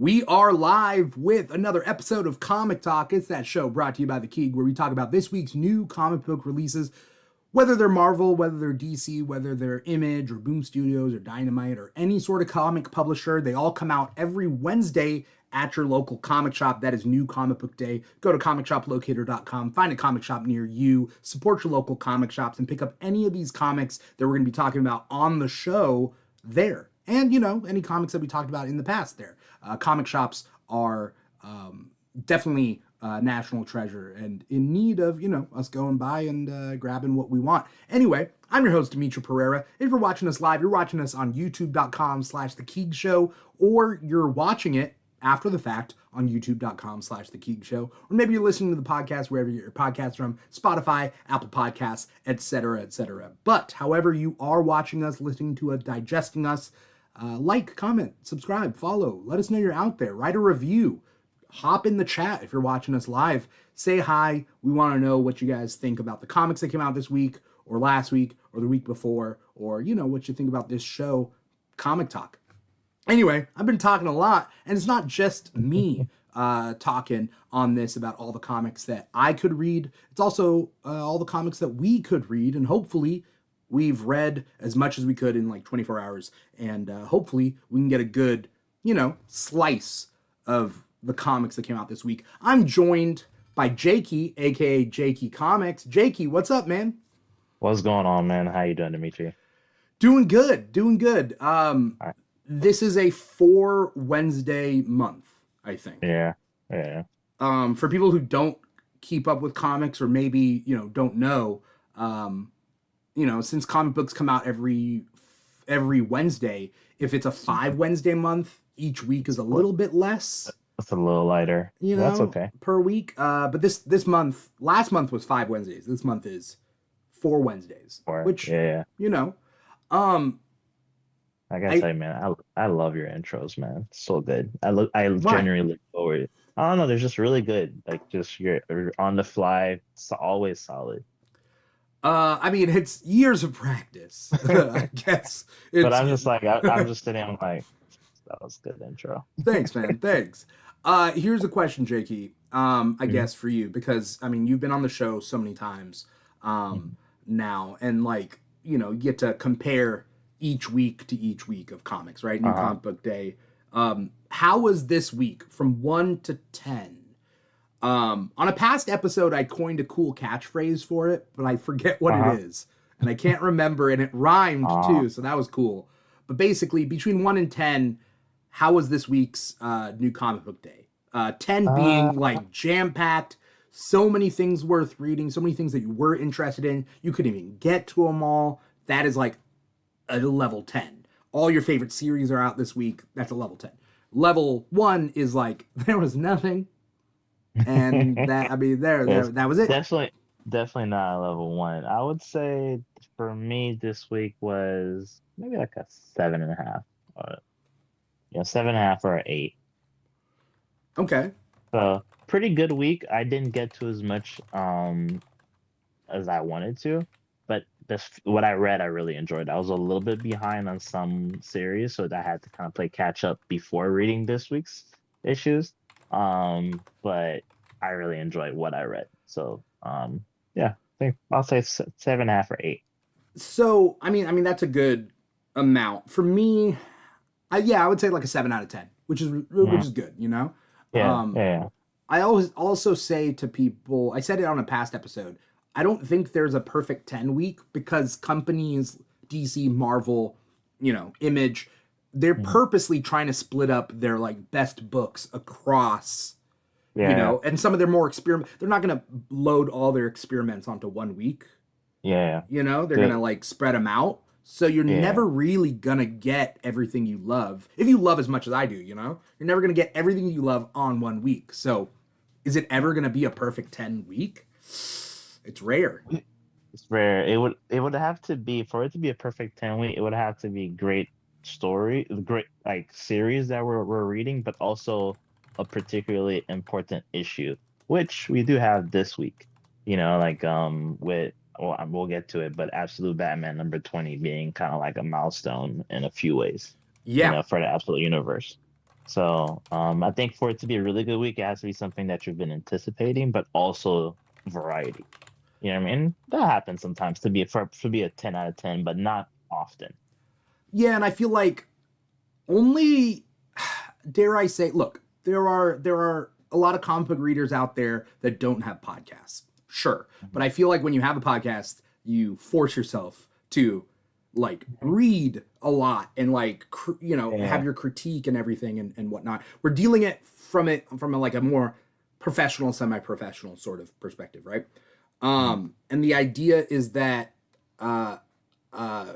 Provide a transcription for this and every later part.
We are live with another episode of Comic Talk. It's that show brought to you by the Keeg, where we talk about this week's new comic book releases, whether they're Marvel, whether they're DC, whether they're Image or Boom Studios or Dynamite or any sort of comic publisher. They all come out every Wednesday at your local comic shop. That is New Comic Book Day. Go to comicshoplocator.com, find a comic shop near you, support your local comic shops, and pick up any of these comics that we're going to be talking about on the show there. And, you know, any comics that we talked about in the past there. Comic shops are definitely national treasure and in need of, you know, us going by and grabbing what we want. Anyway, I'm your host, Dimithri Perera. If you're watching us live, you're watching us on youtube.com/The Keeg Show, or you're watching it after the fact on youtube.com/The Keeg Show, or maybe you're listening to the podcast wherever you get your podcasts from, Spotify, Apple Podcasts, etc., etc. But however you are watching us, listening to us, digesting us, like, comment, subscribe, follow. Let us know you're out there. Write a review. Hop in the chat if you're watching us live. Say hi. We want to know what you guys think about the comics that came out this week or last week or the week before, or, you know, what you think about this show, Comic Talk. Anyway, I've been talking a lot, and it's not just me talking on this about all the comics that I could read. It's also all the comics that we could read, and hopefully we've read as much as we could in like 24 hours, and hopefully we can get a good, you know, slice of the comics that came out this week. I'm joined by Jecky, aka Jecky Comics. Jecky, what's up, man? What's going on, man? How you doing, Dimitri? Doing good, doing good. Right. This is a 4 Wednesday month, I think. Yeah. For people who don't keep up with comics, or maybe, you know, don't know, you know, since comic books come out every Wednesday, if it's a 5 Wednesday month, each week is a little bit less. It's a little lighter. You know, that's okay. Per week. But this month, last month was 5 Wednesdays. This month is 4 Wednesdays. Which, you know, I gotta say, man, I love your intros, man. It's so good. I genuinely look forward. I don't know, they're just really good. Like, just you're on the fly. It's always solid. I mean, it's years of practice, I guess. But I'm just like, I'm just sitting, I'm like, that was a good intro. Thanks, man. Thanks. Here's a question, Jecky, I guess for you, because, I mean, you've been on the show so many times now, and, like, you know, you get to compare each week to each week of comics, right? New Comic Book Day. How was this week from 1 to 10? On a past episode, I coined a cool catchphrase for it, but I forget what it is. And I can't remember, and it rhymed too, so that was cool. But basically, between 1 and 10, how was this week's New Comic Book Day? 10 being like jam-packed, so many things worth reading, so many things that you were interested in, you couldn't even get to them all. That is like a level 10. All your favorite series are out this week. That's a level 10. Level 1 is like, there was nothing. And that, I mean, that was it. Definitely not a level 1. I would say for me this week was maybe like a 7.5. 7.5 or an 8. Okay. So pretty good week. I didn't get to as much as I wanted to, but what I read, I really enjoyed. I was a little bit behind on some series, so I had to kind of play catch up before reading this week's issues. But I really enjoyed what I read. So, yeah, I think I'll say 7.5 or 8. So, I mean, that's a good amount for me. I would say like a 7 out of 10, which is good, you know? Yeah. I always also say to people, I said it on a past episode, I don't think there's a perfect 10 week, because companies, DC, Marvel, you know, Image, they're purposely trying to split up their like best books across, you know, and some of their more they're not going to load all their experiments onto 1 week. Yeah. You know, they're going to like spread them out. So you're never really going to get everything you love. If you love as much as I do, you know, you're never going to get everything you love on 1 week. So is it ever going to be a perfect 10 week? It's rare. It's rare. It would have to be, for it to be a perfect 10 week, it would have to be great like series that we're reading, but also a particularly important issue, which we do have this week. You know, like we'll get to it, but Absolute Batman number 20 being kind of like a milestone in a few ways. Yeah. You know, for the Absolute universe. So I think for it to be a really good week, it has to be something that you've been anticipating, but also variety. You know what I mean? That happens sometimes to be a 10 out of 10, but not often. Yeah, and I feel like only, dare I say, look, there are a lot of comic book readers out there that don't have podcasts. Sure, but I feel like when you have a podcast, you force yourself to like read a lot and like have Yeah. your critique and everything and whatnot. We're dealing from a, like a more professional, semi-professional sort of perspective, right? Mhm. And the idea is that uh, uh,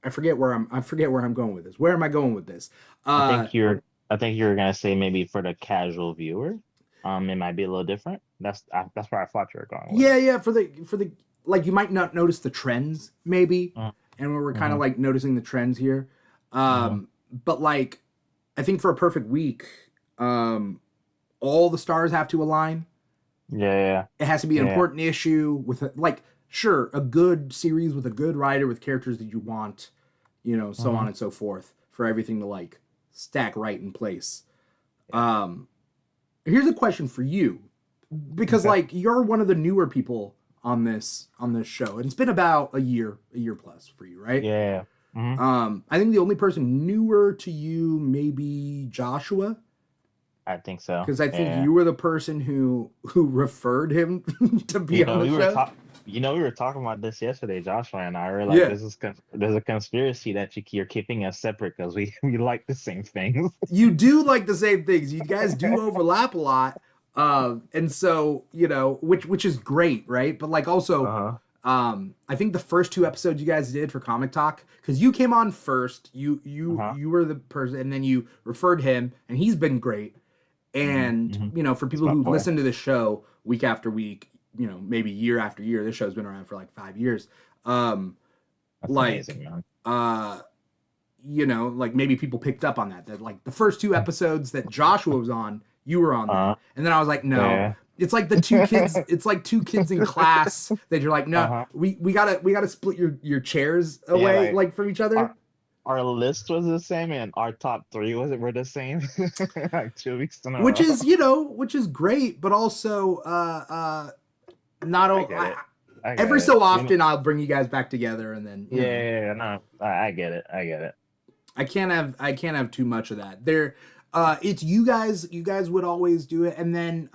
I forget where I'm going with this. Where am I going with this? I Uh, think you're I think you're gonna say maybe for the casual viewer, it might be a little different. That's where I thought you were going with yeah, it. yeah, for the like you might not notice the trends maybe, Mm-hmm. and we're kind of Mm-hmm. like noticing the trends here. Mm-hmm. But like I think for a perfect week, um, all the stars have to align. Yeah, It has to be an yeah, important issue with like sure a good series with a good writer with characters that you want, yeah. so on and so forth for everything to like stack right in place. Um, Here's a question for you, because Okay. like you're one of the newer people on this show, and it's been about a year plus for you, right? Yeah. Mm-hmm. I think the only person newer to you maybe Joshua, I think so. because I think Yeah. you were the person who referred him to be You on know, the we were show. talk. You know, we were talking about this yesterday, Joshua and I. Were like, Yeah, this is there's a conspiracy that you're keeping us separate because we we like the same things. you do like the same things. You guys do overlap a lot, and so which is great, right? But like also, Uh-huh. I think the first two episodes you guys did for Comic Talk, because you came on first, Uh-huh. you were the person, and then you referred him, and he's been great. Mm-hmm. And Mm-hmm. for It's people my who boy. listen to this show week after week, maybe year after year, this show's been around for like 5 years. Um, That's amazing, like, man. uh, like maybe people picked up on that like the first two episodes that Joshua was on, you were on Uh, that. And then I was like, no. yeah. It's like the two kids, it's like two kids in class that you're like, no, Uh-huh. we gotta split your chairs Yeah, away like like from each other. our list was the same and our top three were the same like 2 weeks in a Which row. is, which is great, but also not I get I, it. I get every it. so You know, often I'll bring you guys back together, and then yeah, no, I get it. I get it. I can't have too much of that. It's you guys would always do it, and then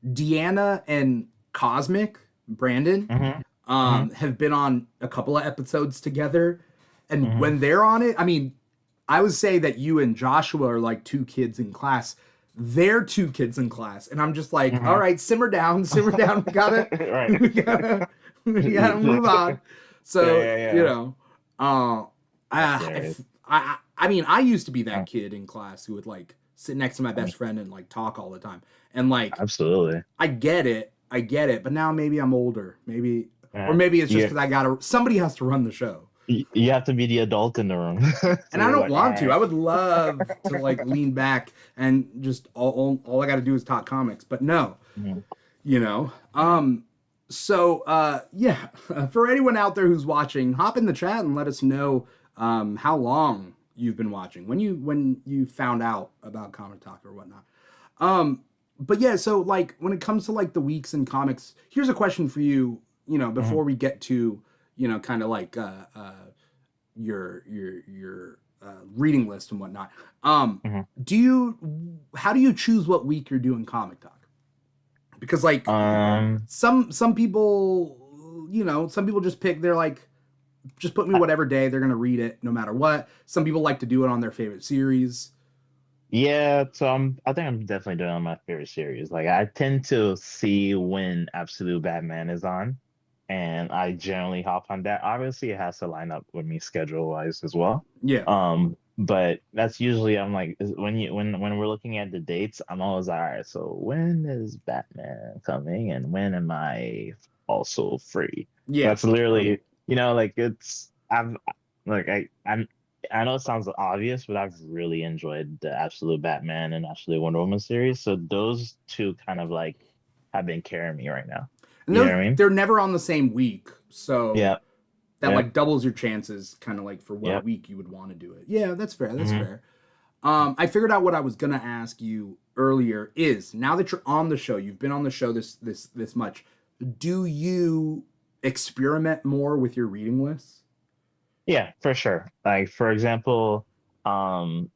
Deanna and Cosmic Brandon Mm-hmm. Mm-hmm. have been on a couple of episodes together, and Mm-hmm. when they're on it, I mean, I would say that you and Joshua are like two kids in class. They're two kids in class, and I'm just like, all Mm-hmm. right, simmer down, simmer down. We gotta, Right. we gotta, we gotta move on. Yeah, So yeah, yeah. uh, That's I, hilarious. if, I mean, I used to be Uh, that kid in class who would like sit next to my I mean, best friend and like talk all the time, and like absolutely. I get it, but now maybe I'm older, maybe, or Yeah. maybe it's just You, because I gotta. Somebody has to run the show, you have to be the adult in the room. So and I you're don't like, all want to. I right. would love to like lean back and just all I got to do is talk comics, but no, Mhm. you know. Yeah. So yeah, for anyone out there who's watching, hop in the chat and let us know how long you've been watching, when you found out about Comic Talk or whatnot. Um, but yeah, so like when it comes to like the weeks in comics, here's a question for you. Mhm. Before we get to kind of like your reading list and whatnot. Mhm. How do you choose what week you're doing Comic Talk? Because like Um, some people, some people just pick. They're like, just put me I- whatever day they're gonna read it, no matter what. Some people like to do it on their favorite series. yeah, so I think I'm definitely doing on my favorite series. Like I tend to see when Absolute Batman is on, and I generally hop on that. Obviously, it has to line up with me schedule wise as well. Yeah, But that's usually I'm like when we're looking at the dates, I'm always like, all right, so when is Batman coming and when am I also free? yeah. That's literally, like it's I've like I know it sounds obvious, but I've really enjoyed the Absolute Batman and Absolute Wonder Woman series. So those two kind of like have been carrying me right now. And You know those, what I mean? they're never on the same week, so Yeah. that Yep. like doubles your chances, kind of like for what Yep. week you would want to do it. Yeah, that's fair. That's Hmm. fair. I figured out what I was gonna ask you earlier. Is now that you're on the show, you've been on the show this much. Do you experiment more with your reading lists? Yeah, for sure. Like for example, um,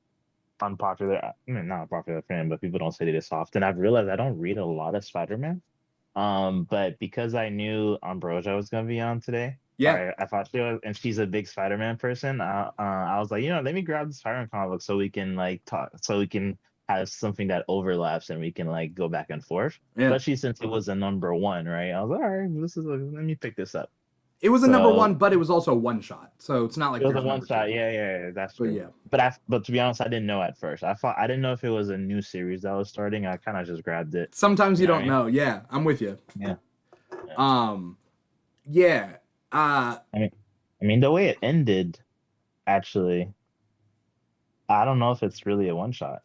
unpopular, I mean, not a popular opinion, but people don't say this often. I've realized I don't read a lot of Spider-Man. But because I knew Ambrosia was gonna be on today, Yeah. I thought she was, and she's a big Spider-Man person. I was like, let me grab the Spider-Man comic book so we can like talk, so we can have something that overlaps and we can like go back and forth. Yeah. Especially since it was a number one, right? I was like, all right, let me pick this up. It was a number So one, but it was also a one shot. So it's not like it was a there's one number two. shot. Yeah, that's But true. yeah. But to be honest, I didn't know at first. I didn't know if it was a new series that was starting. I kind of just grabbed it. Sometimes you You know what don't I mean? know. Yeah, I'm with you. Yeah. Yeah. Um, yeah. Uh, I mean, the way it ended, actually, I don't know if it's really a one shot.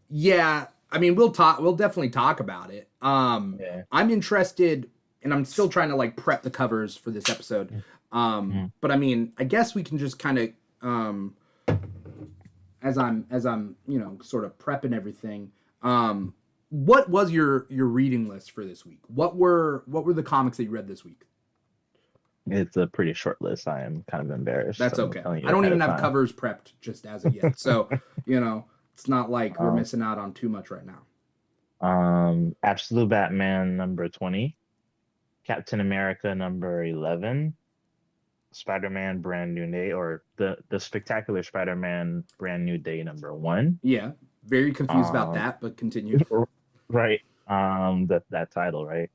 yeah. I mean, we'll talk. We'll definitely talk about it. Yeah. I'm interested, and I'm still trying to like prep the covers for this episode. Mm-hmm. But I mean, I guess we can just kind of, as I'm sort of prepping everything. What was your reading list for this week? What were the comics that you read this week? It's a pretty short list. I am kind of embarrassed. That's So I'm okay. telling you I don't ahead even of have time. covers prepped just as of yet. So, it's not like we're Um, missing out on too much right now. Absolute Batman number 20, Captain America number 11, Spider-Man Brand New Day, or the Spectacular Spider-Man Brand New Day number 1. Yeah. Very confused about Um, that, but continue. right. That title, right?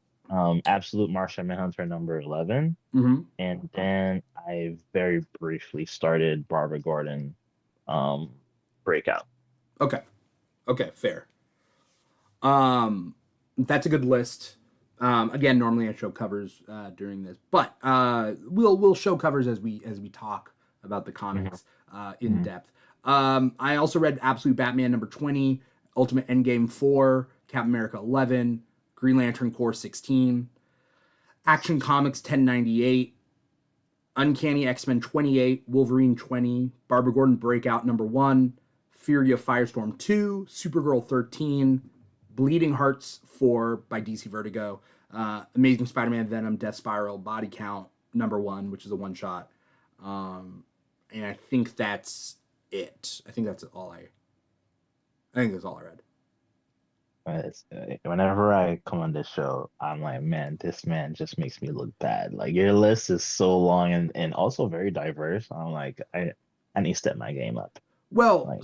Absolute Martian Manhunter number 11. Hmm. And then I very briefly started Barbara Gordon Breakout. Okay. Okay, fair. That's a good list. Again, normally I show covers during this, but we'll show covers as we talk about the Mhm, comics in mhm, depth. I also read Absolute Batman number 20, Ultimate Endgame 4, Captain America 11, Green Lantern Corps 16, Action Comics 1098, Uncanny X-Men 28, Wolverine 20, Barbara Gordon Breakout number 1, Fury of Firestorm 2, Supergirl 13, Bleeding Hearts 4 by DC Vertigo, Amazing Spider-Man Venom Death Spiral Body Count number 1, which is a one shot. And I think that's it. I think that's all I think that's all I read. Whenever I come on this show, I'm like, man, this man just makes me look bad. Like your list is so long and also very diverse. I'm like, I need to step my game up. Like,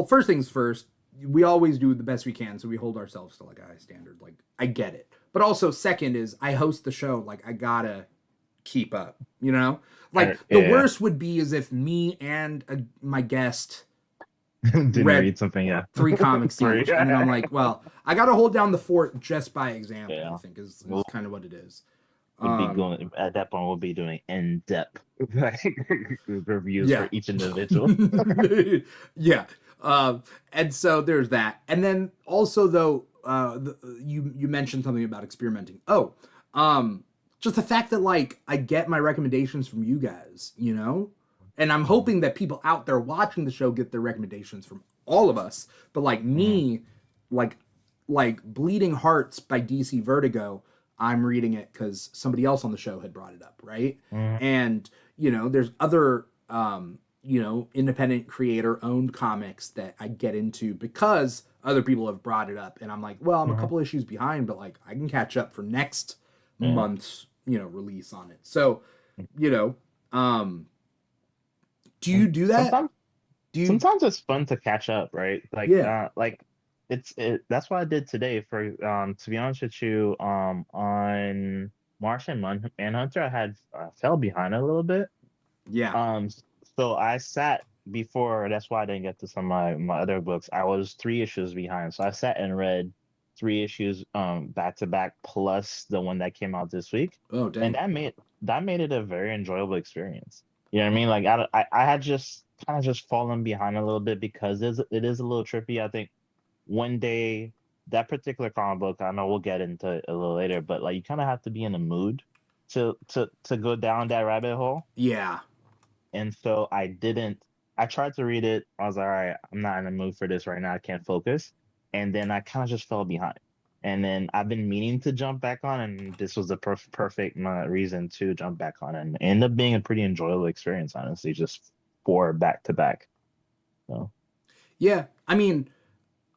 First things first, we always do the best we can, so we hold ourselves to like a high standard. Like, I get it. But also, second is I host the show, like I gotta keep up, you know? Like the yeah, worst would be is if me and my guest didn't read read something. Yeah, 3 comics three. each, and then I'm like, well, I gotta hold down the fort just by example, I Yeah, think is we'll kind of what it is. would be Um going at that point. We'll be doing in depth like, reviews yeah. for each individual. Yeah. And so there's that. And then also though, you mentioned something about experimenting. Just the fact that like I get my recommendations from you guys, and I'm hoping that people out there watching the show get their recommendations from all of us. But like Mhm, me, like Bleeding Hearts by DC Vertigo, I'm reading it because somebody else on the show had brought it up, right? mhm, And there's other independent creator owned comics that I get into because other people have brought it up, and I'm like, well, I'm a mhm. couple issues behind, but like I can catch up for next Yeah. month's release on it. So, you know, um, do you And do that? sometimes Do you? sometimes it's fun to catch up, right? Yeah, Like that's what I did today for to be honest with you, on Martian Manhunter, I fell behind a little bit. yeah, Um so I sat before, that's why I didn't get to some of my other books. I was 3 issues behind. So I sat and read 3 issues back to back plus the one that came out this week. oh And dang, that made it a very enjoyable experience. You know what I mean? Like I had just kind of just fallen behind a little bit because it is a little trippy. I think one day that particular comic book, I know we'll get into it a little later, but like you kind of have to be in a mood to go down that rabbit hole. yeah, And so I didn't. I tried to read it. I was like, all right, I'm not in the mood for this right now. I can't focus. And then I kind of just fell behind. And then I've been meaning to jump back on, and this was the perfect reason to jump back on, and end up being a pretty enjoyable experience, honestly, just for back to back. So Yeah, I mean,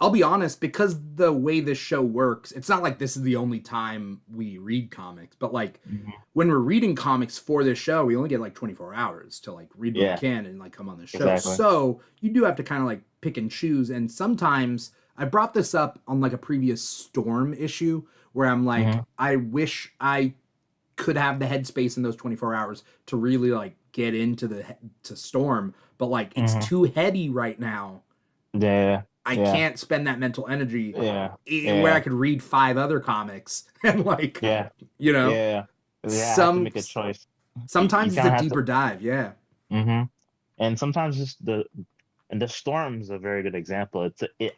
I'll be honest, because the way this show works, it's not like this is the only time we read comics, but like Mhm. when we're reading comics for this show, we only get like 24 hours to like read what we Yeah, can and like come on the show. exactly. So you do have to kind of like pick and choose. And sometimes I brought this up on like a previous Storm issue where I'm like, Hmm. I wish I could have the headspace in those 24 hours to really like get into the to Storm, but like it's Hmm. too heady right now. Yeah, I yeah, can't spend that mental energy yeah, where I yeah, could read five other comics and like, yeah, you know, yeah. Yeah, I have to some make a choice. You sometimes it's kind a of have to. deeper dive. Yeah. Hmm. And sometimes just the storm's a very good example.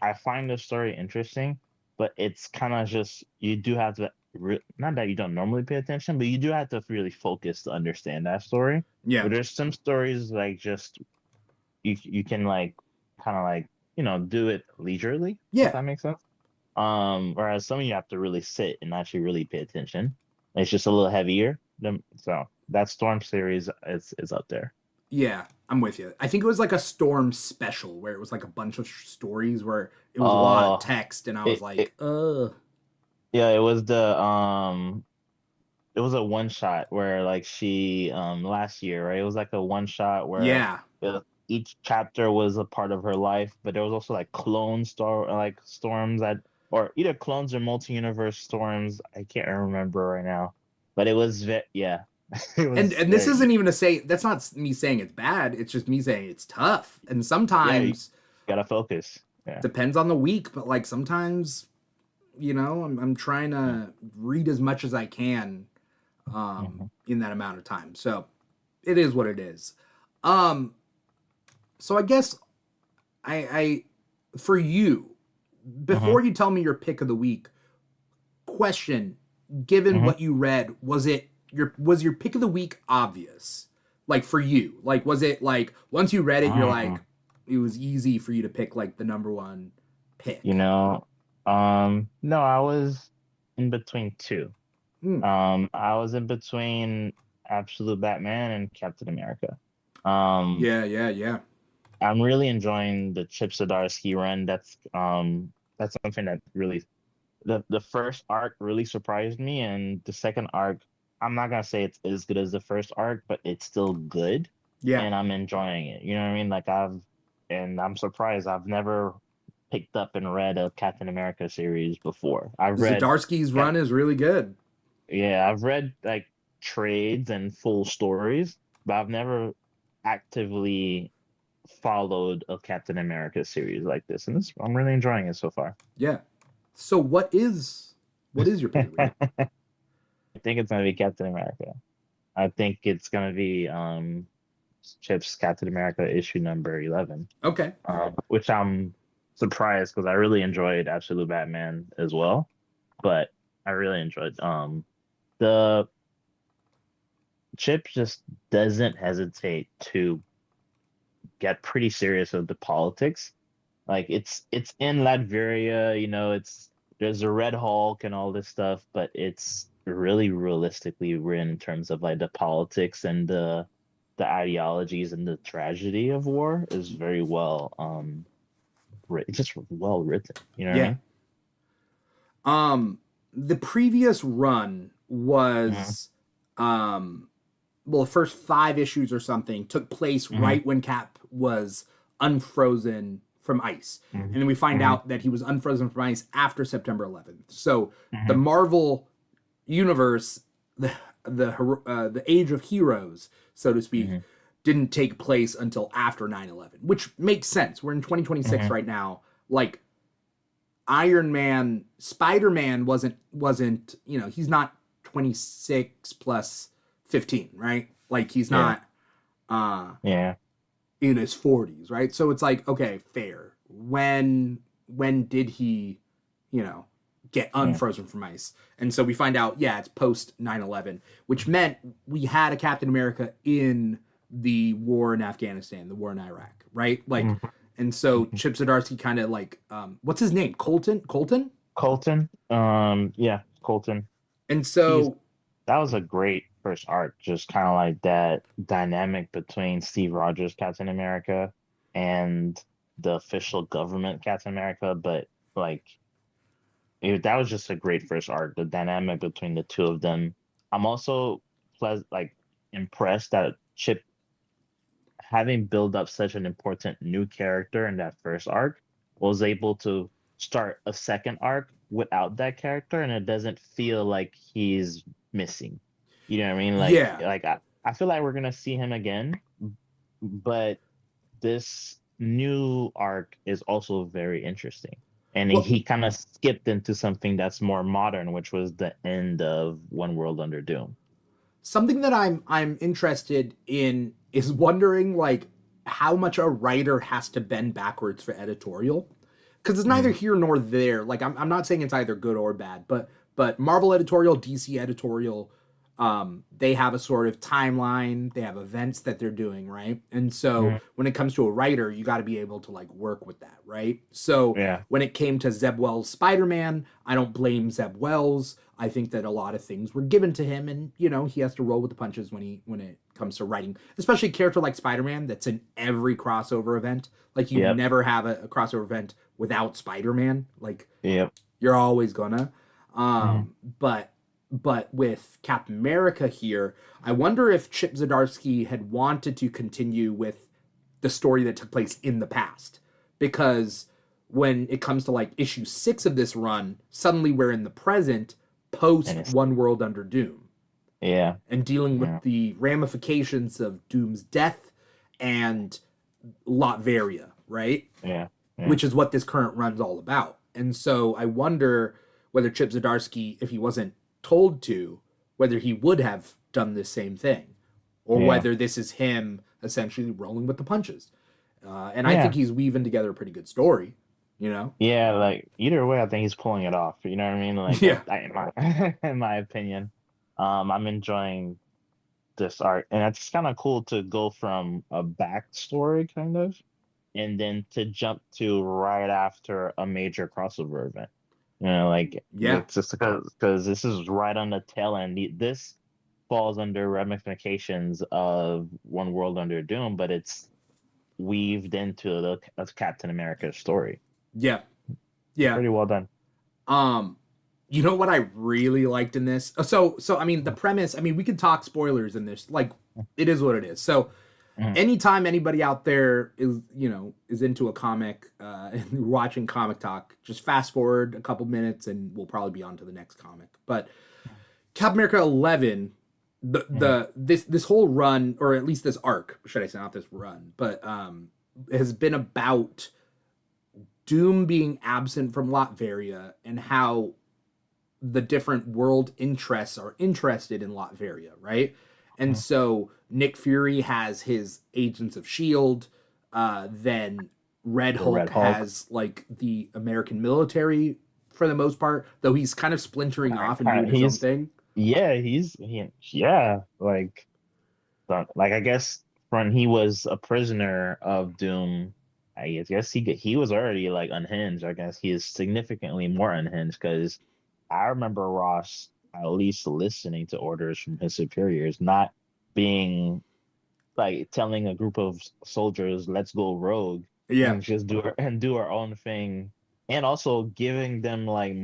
I find the story interesting, but it's kind of just you do have to not that you don't normally pay attention, but you do have to really focus to understand that story. Yeah. But there's some stories like just you can like kind of like do it leisurely, if Yeah. that makes sense. Whereas some of you have to really sit and actually really pay attention. It's just a little heavier. So that Storm series is up there. Yeah. I'm with you. I think it was like a Storm special where it was like a bunch of stories where it was a lot of Oh, text and I was it like, ugh. yeah, it was a one shot where like she last year, right? It was like a one shot where Yeah. each chapter was a part of her life, but there was also like storms that or either clones or multi-universe storms. I can't remember right now. But it was yeah. It And was this very isn't even a say that's not me saying it's bad. It's just me saying it's tough. And yeah, you sometimes gotta focus. Yeah. depends on the week, but like sometimes, I'm trying Yeah. to read as much as I can Hmm. in that amount of time. So it is what it is. Um, so I guess I for you, Hmm. before you tell me your pick of the week, question, given Hmm. what you read, was your pick of the week obvious? Like for you? Like was it like once you read it, you're like it was easy for you to pick like the number one You pick? know, no, I was in between two. Hmm. I was in between Absolute Batman and Captain America. Um, Yeah, yeah, yeah. I'm really enjoying the Chip Zdarsky run. That's something that really the first arc really surprised me, and the second arc, I'm not gonna say it's as good as the first arc, but it's still good, Yeah. and I'm enjoying it. You know what I mean? And I'm surprised I've never picked up and read a Captain America series before. Zdarsky's Cap- run is really good. yeah, I've read like trades and full stories, but I've never actively followed a Captain America series like this, and I'm really enjoying it so far. Yeah. So what is your pick of the week? I think it's gonna be Captain America. I think it's gonna be Chip's Captain America issue number 11, Okay. which I'm surprised because I really enjoyed Absolute Batman as well, but I really enjoyed the Chip just doesn't hesitate to get pretty serious with the politics. Like it's in Latveria, it's there's a Red Hulk and all this stuff, but it's really realistically written in terms of like the politics and the ideologies and the tragedy of war is very well just well written. You know what I Yeah. mean? Um the previous run Hmm. was um well, the first 5 issues or something took place Hmm. right when Cap was unfrozen from ice. Hmm. And then we find Hmm. out that he was unfrozen from ice after September 11th. So the Hmm. Marvel universe, the age of heroes, so to speak, Hmm. didn't take place until after 9/11, which makes sense. We're in 2026 Hmm. right now. Like Iron Man, Spider-Man wasn't, he's not 26 plus 15, right? Like he's Yeah. not uh Yeah. in his 40s, right? So it's like, okay, fair. When did he, you know, get Yeah. unfrozen from ice? And so we find out, yeah, it's post 9/11, which meant we had a Captain America in the war in Afghanistan, the war in Iraq, right? Like, Mhm. and so Mhm. Chip Zdarsky kind of like, what's his name? Colton. Colton. Yeah, Colton. And He's so, That was a great first arc, just kind of like that dynamic between Steve Rogers, Captain America, and the official government Captain America. But like that was just a great first arc, the dynamic between the two of them. I'm also like impressed that Chip, having built up such an important new character in that first arc, was able to start a second arc without that character, and it doesn't feel like he's missing. You know what I mean? yeah. I feel like we're gonna see him again, but this new arc is also very interesting. And Well, he kind of skipped into something that's more modern, which was the end of One World Under Doom. something that I'm interested in is wondering like how much a writer has to bend backwards for editorial, because it's neither Mm, here nor there. Like I'm not saying it's either good or bad, but Marvel editorial, DC editorial, they have a sort of timeline, they have events that they're doing, right? And so mm, when it comes to a writer, you got to be able to like work with that, right? So yeah, when it came to Zeb Wells' Spider-Man, I don't blame Zeb Wells. I think that a lot of things were given to him, and he has to roll with the punches when it comes to writing, especially a character like Spider-Man that's in every crossover event. Like you yep, never have a crossover event without Spider-Man. Like yep. you're always gonna. Mhm. But with Captain America here, I wonder if Chip Zdarsky had wanted to continue with the story that took place in the past, because when it comes to like issue 6 of this run, suddenly we're in the present, And post it's One World Under Doom, yeah, and dealing yeah, with the ramifications of Doom's death and Latveria, right? yeah, yeah, Which is what this current run's all about. And so I wonder whether Chip Zdarsky, if he wasn't told to, whether he would have done the same thing, or yeah, whether this is him essentially rolling with the punches. And I think yeah, he's weaving together a pretty good story, you know? yeah. Like either way, I think he's pulling it off. You know what I mean? Like Yeah. in my in my opinion, I'm enjoying this art, and it's kind of cool to go from a backstory kind of, and then to jump to right after a major crossover event. Like Yeah. it's just because this is right on the tail end. This falls under ramifications of One World Under Doom, but it's weaved into the Captain America story. Yeah. Yeah. Pretty well done. Um, you know what I really liked in this? So I mean the premise, I mean we could talk spoilers in this. Like it is what it is. So Mhm. anytime anybody out there is into a comic and watching Comic Talk, just fast forward a couple minutes and we'll probably be on to the next comic. But Captain America 11, Mhm. this whole run, or at least this arc, should I say, not this run, but has been about Doom being absent from Latveria and how the different world interests are interested in Latveria, right? And Mhm. so Nick Fury has his Agents of Shield. Then Red The Red Hulk Hulk. has like the American military for the most part, though he's kind of splintering off and doing his own He's thing. Yeah, yeah, like I guess when he was a prisoner of Doom, I guess he was already like unhinged. I guess he is significantly more unhinged because I remember Ross at least listening to orders from his superiors, not being like telling a group of soldiers, "Let's go rogue," Yeah, and just do our own thing, and also giving them like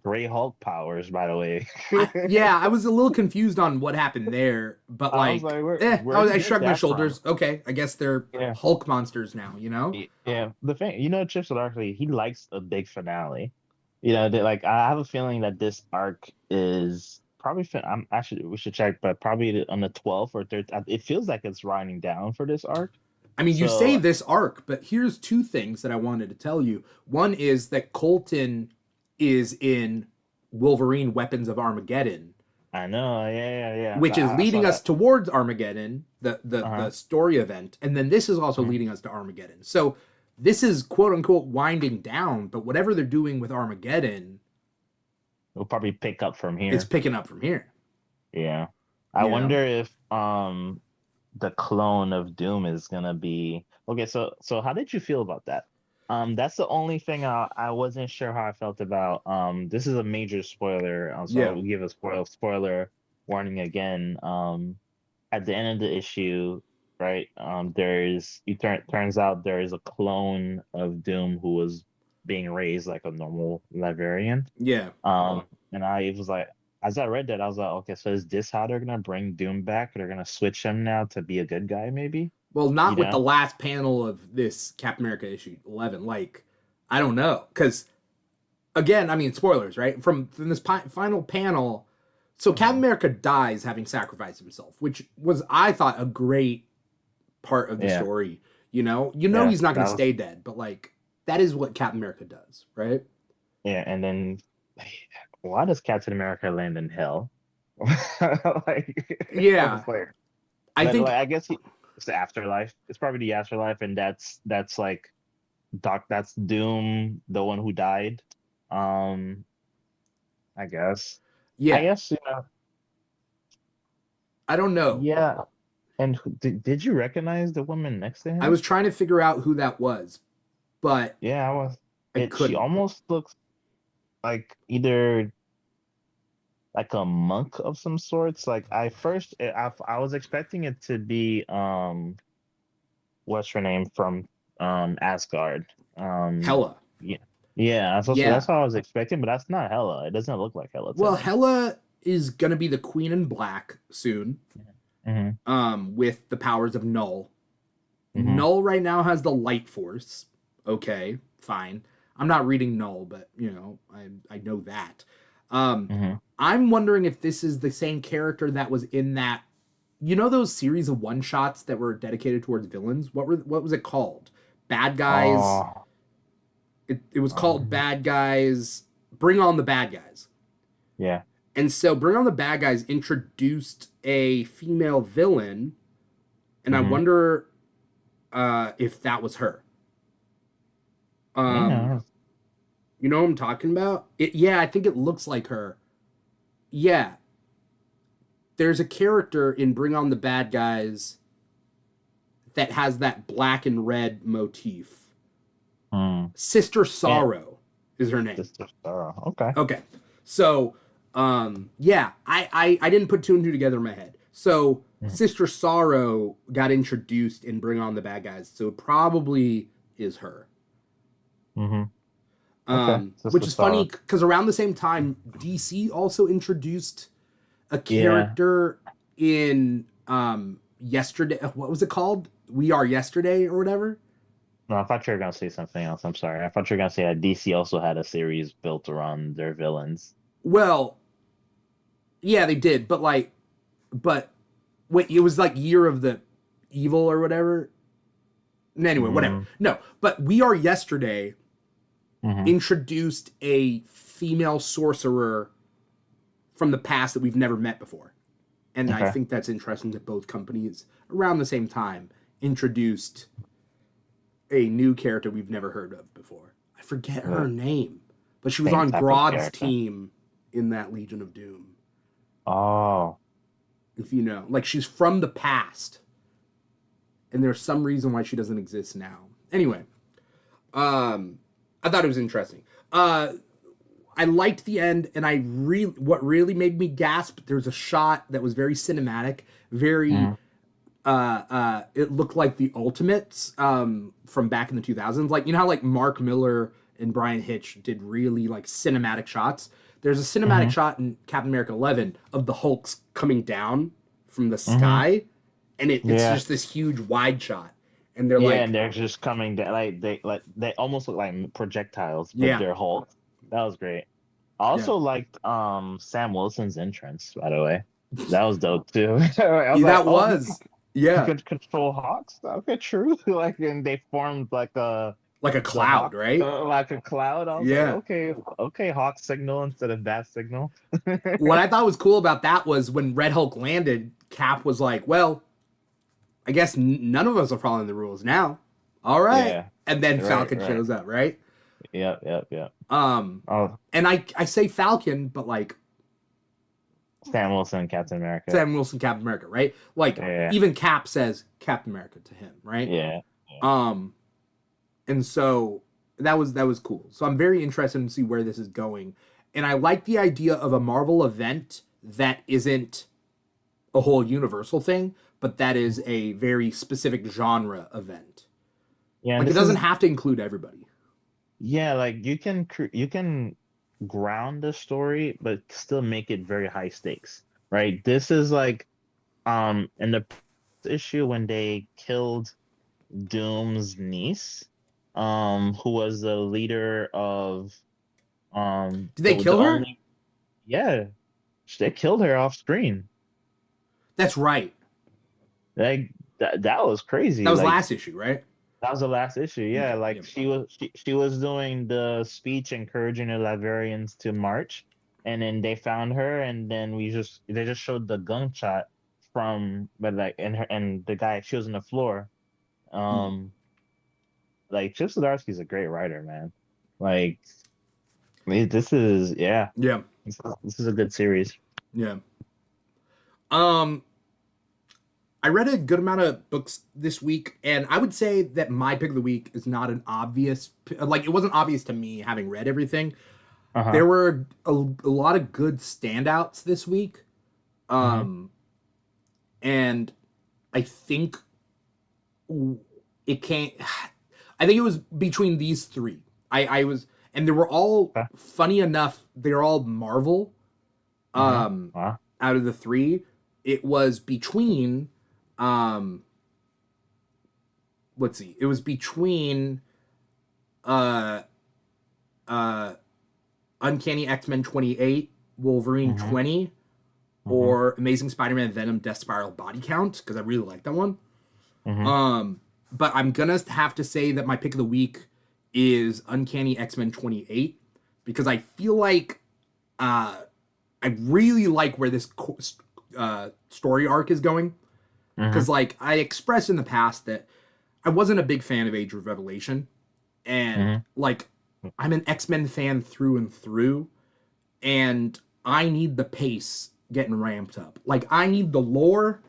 Gray Hulk powers. By the way, I was a little confused on what happened there, but I was like, like, where did I he get shrugged my that from? shoulders. Okay, I guess they're Yeah. Hulk monsters now, you know? Yeah, the thing, Chip Zdarsky, he likes a big finale. Like I have a feeling that this arc is probably. I'm actually we should check, but probably on the 12th or 13th. It feels like it's winding down for this arc. I mean, you say So this arc, but here's two things that I wanted to tell you. One is that Colton is in Wolverine Weapons of Armageddon, I know, yeah. which is I saw leading us that. towards Armageddon, the Uh-huh. story event, and then this is also Mhm. leading us to Armageddon. So this is quote unquote winding down, but whatever they're doing with Armageddon, We'll probably pick up from it's here. picking up from here. Yeah. I You know? wonder if the clone of Doom is gonna be okay. So how did you feel about that? That's the only thing I wasn't sure how I felt about. This is a major spoiler, so Yeah. I'll give a spoiler warning again. At the end of the issue, right? Turns out there is a clone of Doom who was being raised like a normal librarian. Yeah. And I was like, as I read that, I was like, okay, so is this how they're gonna bring Doom back? They're gonna switch him now to be a good guy, maybe? Well, not You with the know? last panel of this Captain America issue 11. Like, I don't know, because again, I mean, spoilers, right? From this final panel, so Captain Mhm. America dies having sacrificed himself, which was, I thought, a great part of the Yeah, story. yeah. He's not going That to was stay dead, but like that is what Captain America does, right? yeah, and then why does Captain America land in hell? Like, I Yeah, was like, I but like think I guess it's the afterlife. It's probably the afterlife, and that's like that's Doom, the one who died. Um, I guess. I yeah, guess, you know, I don't know. yeah. And did you recognize the woman next to I him? was trying to figure out who that was, but Yeah, I was. I She couldn't. almost looks like either like a monk of some sorts. Like I was expecting it to be what's her name from Asgard. Hella. Yeah, yeah. That's Yeah. what I was expecting, but that's not Hela. It doesn't look like Hela to Well, me. Hela is gonna be the Queen in Black soon. Mm-hmm. With the powers of Null. Mm-hmm. Null right now has the Light Force. Okay, fine. I'm not reading Null, but I know that. Um, Mm-hmm. I'm wondering if this is the same character that was in that. Those series of one shots that were dedicated towards villains. What was it called? Bad Guys. Oh, It was called um, Bad Guys. Bring on the Bad Guys. yeah. And so Bring on the Bad Guys introduced a female villain, and I Mm-hmm. wonder if that was her. Um, Yeah. you know what I'm talking about? Yeah, I think it looks like her. Yeah, there's a character in Bring on the Bad Guys that has that black and red motif. Hmm. Sister Yeah. Sorrow is her name. Sister Sarah. Okay. Okay, so yeah, I didn't put two and two together in my head. So Mm-hmm. Sister Sorrow got introduced in Bring on the Bad Guys, so it probably is her. Mm-hmm. Okay. Which Sister is funny Sarah. because around the same time, DC also introduced a Yeah. character in yesterday. What was it called? We Are Yesterday or whatever. No, I thought you were gonna say something else. I'm sorry. I thought you were gonna say that DC also had a series built around their villains. Well, yeah, they did, but wait, it was like Year of the Evil or whatever. Anyway, whatever. Mm, No, but We Are Yesterday hmm. introduced a female sorcerer from the past that we've never met before. And I Okay. think that's interesting that both companies around the same time introduced a new character we've never heard of before. I forget her The name, but she was same on type of Grodd's character. team in that Legion of Doom. Oh. If you know, like she's from the past, and there's some reason why she doesn't exist now. Anyway, I thought it was interesting. I liked the end, and what really made me gasp. There's a shot that was very cinematic, very Mm, it looked like the Ultimates from back in the 2000s. Like, how like Mark Miller and Brian Hitch did really like cinematic shots. There's a cinematic hmm. shot in Captain America 11 of the Hulks coming down from the Hmm. sky, and it's Yeah. just this huge wide shot, and they're Yeah, like, and they're just coming down like they almost look like projectiles, but yeah, they're Hulk. That was great. I yeah, also liked Sam Wilson's entrance, by the way. That was dope too. I was yeah, like, that oh, was, he yeah, could control hawks. Okay, true. Like, and they formed like like a the cloud, hawk, right? like a cloud. I was like, Yeah. okay, okay, hawk signal instead of bat signal. What I thought was cool about that was when Red Hulk landed, Cap was like, well, I guess none of us are following the rules now. All right. Yeah, And then right, Falcon right. shows up, right? Yep, yep, yep. Um, Oh, and I say Falcon, but like Sam Wilson, Captain America. Sam Wilson, Captain America, right? Like Yeah, even Cap says Captain America to him, right? yeah, yeah. And so that was cool. So I'm very interested to see where this is going. And I like the idea of a Marvel event that isn't a whole universal thing, but that is a very specific genre event. Yeah, Like it doesn't have to include everybody. yeah, like you can ground the story, but still make it very high stakes, right? This is like in the issue when they killed Doom's niece, who was the leader of Did they the kill her? only yeah, they killed her off screen. That's right. Like that was crazy. That was Like last issue, right? that was the last issue. Yeah, Okay. like Yeah. she was doing the speech encouraging the Laverians to march, and then they found her, and then they just showed the gunshot from, but like and the guy, she was on the floor. Hmm. Um, like Chip Zdarsky's a great writer, man. Like this is yeah, Yeah. this is a good series. Yeah. Um, I read a good amount of books this week, and I would say that my pick of the week is not an obvious, like, it wasn't obvious to me having read everything. Uh-huh. There were a lot of good standouts this week. Hmm. Um, and I think it can't, I think it was between these three. I was, and they were all Okay. funny enough, they're all Marvel. Hmm. Um, Wow. Out of the three, it was between, um, let's see, it was between, uh, uh, Uncanny X-Men 28, Wolverine Hmm. 20, Hmm. or Amazing Spider-Man Venom Death Spiral Body Count, because I really like that one. Hmm. But I'm gonna have to say that my pick of the week is Uncanny X-Men 28, because I feel like uh, I really like where this story arc is going. Hmm. Because like I expressed in the past that I wasn't a big fan of Age of Revelation, and Hmm. like I'm an X-Men fan through and through, and I need the pace getting ramped up. Like I need the lore.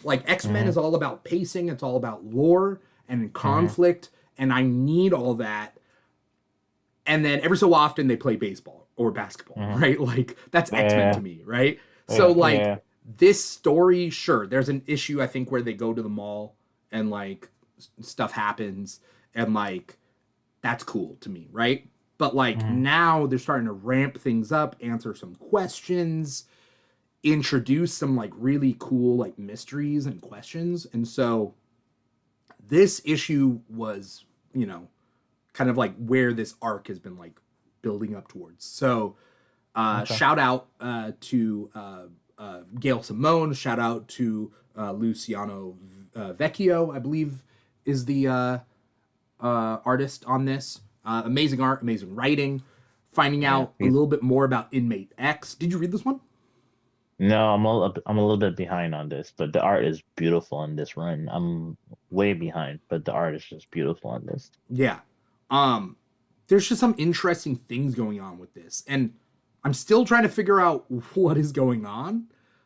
Like X-Men Hmm. is all about pacing, it's all about lore and Hmm. conflict, and I need all that. And then every so often they play baseball or basketball, Hmm. right? Like that's X-Men to Yeah, me, right? So yeah, like yeah. this story, sure, there's an issue I think where they go to the mall and like stuff happens and like that's cool to me, right? But like Hmm. now they're starting to ramp things up, answer some questions, introduce some like really cool like mysteries and questions. And so this issue was, you know, kind of like where this arc has been like building up towards. So Okay. shout out to Gail Simone. Shout out to Luciano Vecchio, I believe, is the artist on this. Amazing art, amazing writing. Finding Yeah. out a little bit more about Inmate X. Did you read this one? No, I'm a little bit behind on this, but the art is beautiful on this run. I'm way behind, but the art is just beautiful on this. Yeah. Um, there's just some interesting things going on with this, and I'm still trying to figure out what is going on.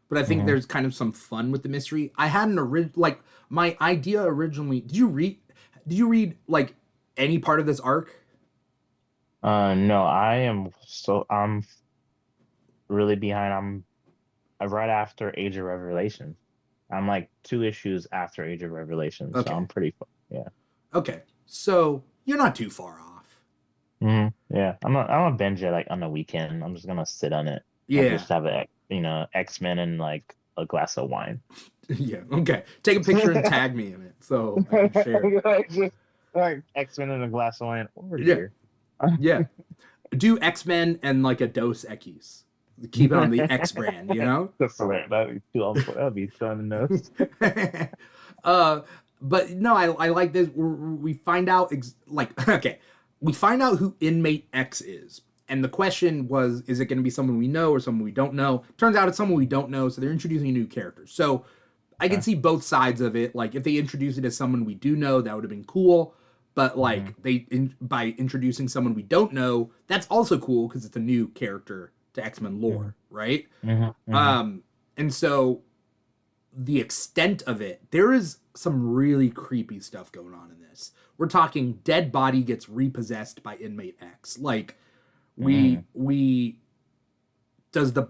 But I think Hmm. there's kind of some fun with the mystery. I had an like my idea originally. Did you read? Did you read like any part of this arc? No, I'm really behind. I'm right after Age of Revelation. I'm like 2 issues after Age of Revelation, so Okay. I'm pretty yeah. Okay. So you're not too far off. Yeah. I'm gonna binge it like on the weekend. I'm just gonna sit on it and Yeah. just have X-Men and like a glass of wine. Yeah. Okay. Take a picture and tag me in it so I can share. Like, just like X-Men and a glass of wine over Yeah. here. Yeah. Do X-Men and like a Dos Equis. Keep it on the X brand, you know? That's right. That'd be too on point. That'd be too on the nose. uh, but no, I like this. We find out like okay, we find out who Inmate X is, and the question was, is it going to be someone we know or someone we don't know? Turns out it's someone we don't know, so they're introducing a new character. So I can Okay. see both sides of it. Like if they introduce it as someone we do know, that would have been cool. But Hmm. like by introducing someone we don't know, that's also cool because it's a new character to X-Men lore, right? Mm-hmm. And so the extent of it, there is some really creepy stuff going on in this. We're talking dead body gets repossessed by inmate X. Like we does the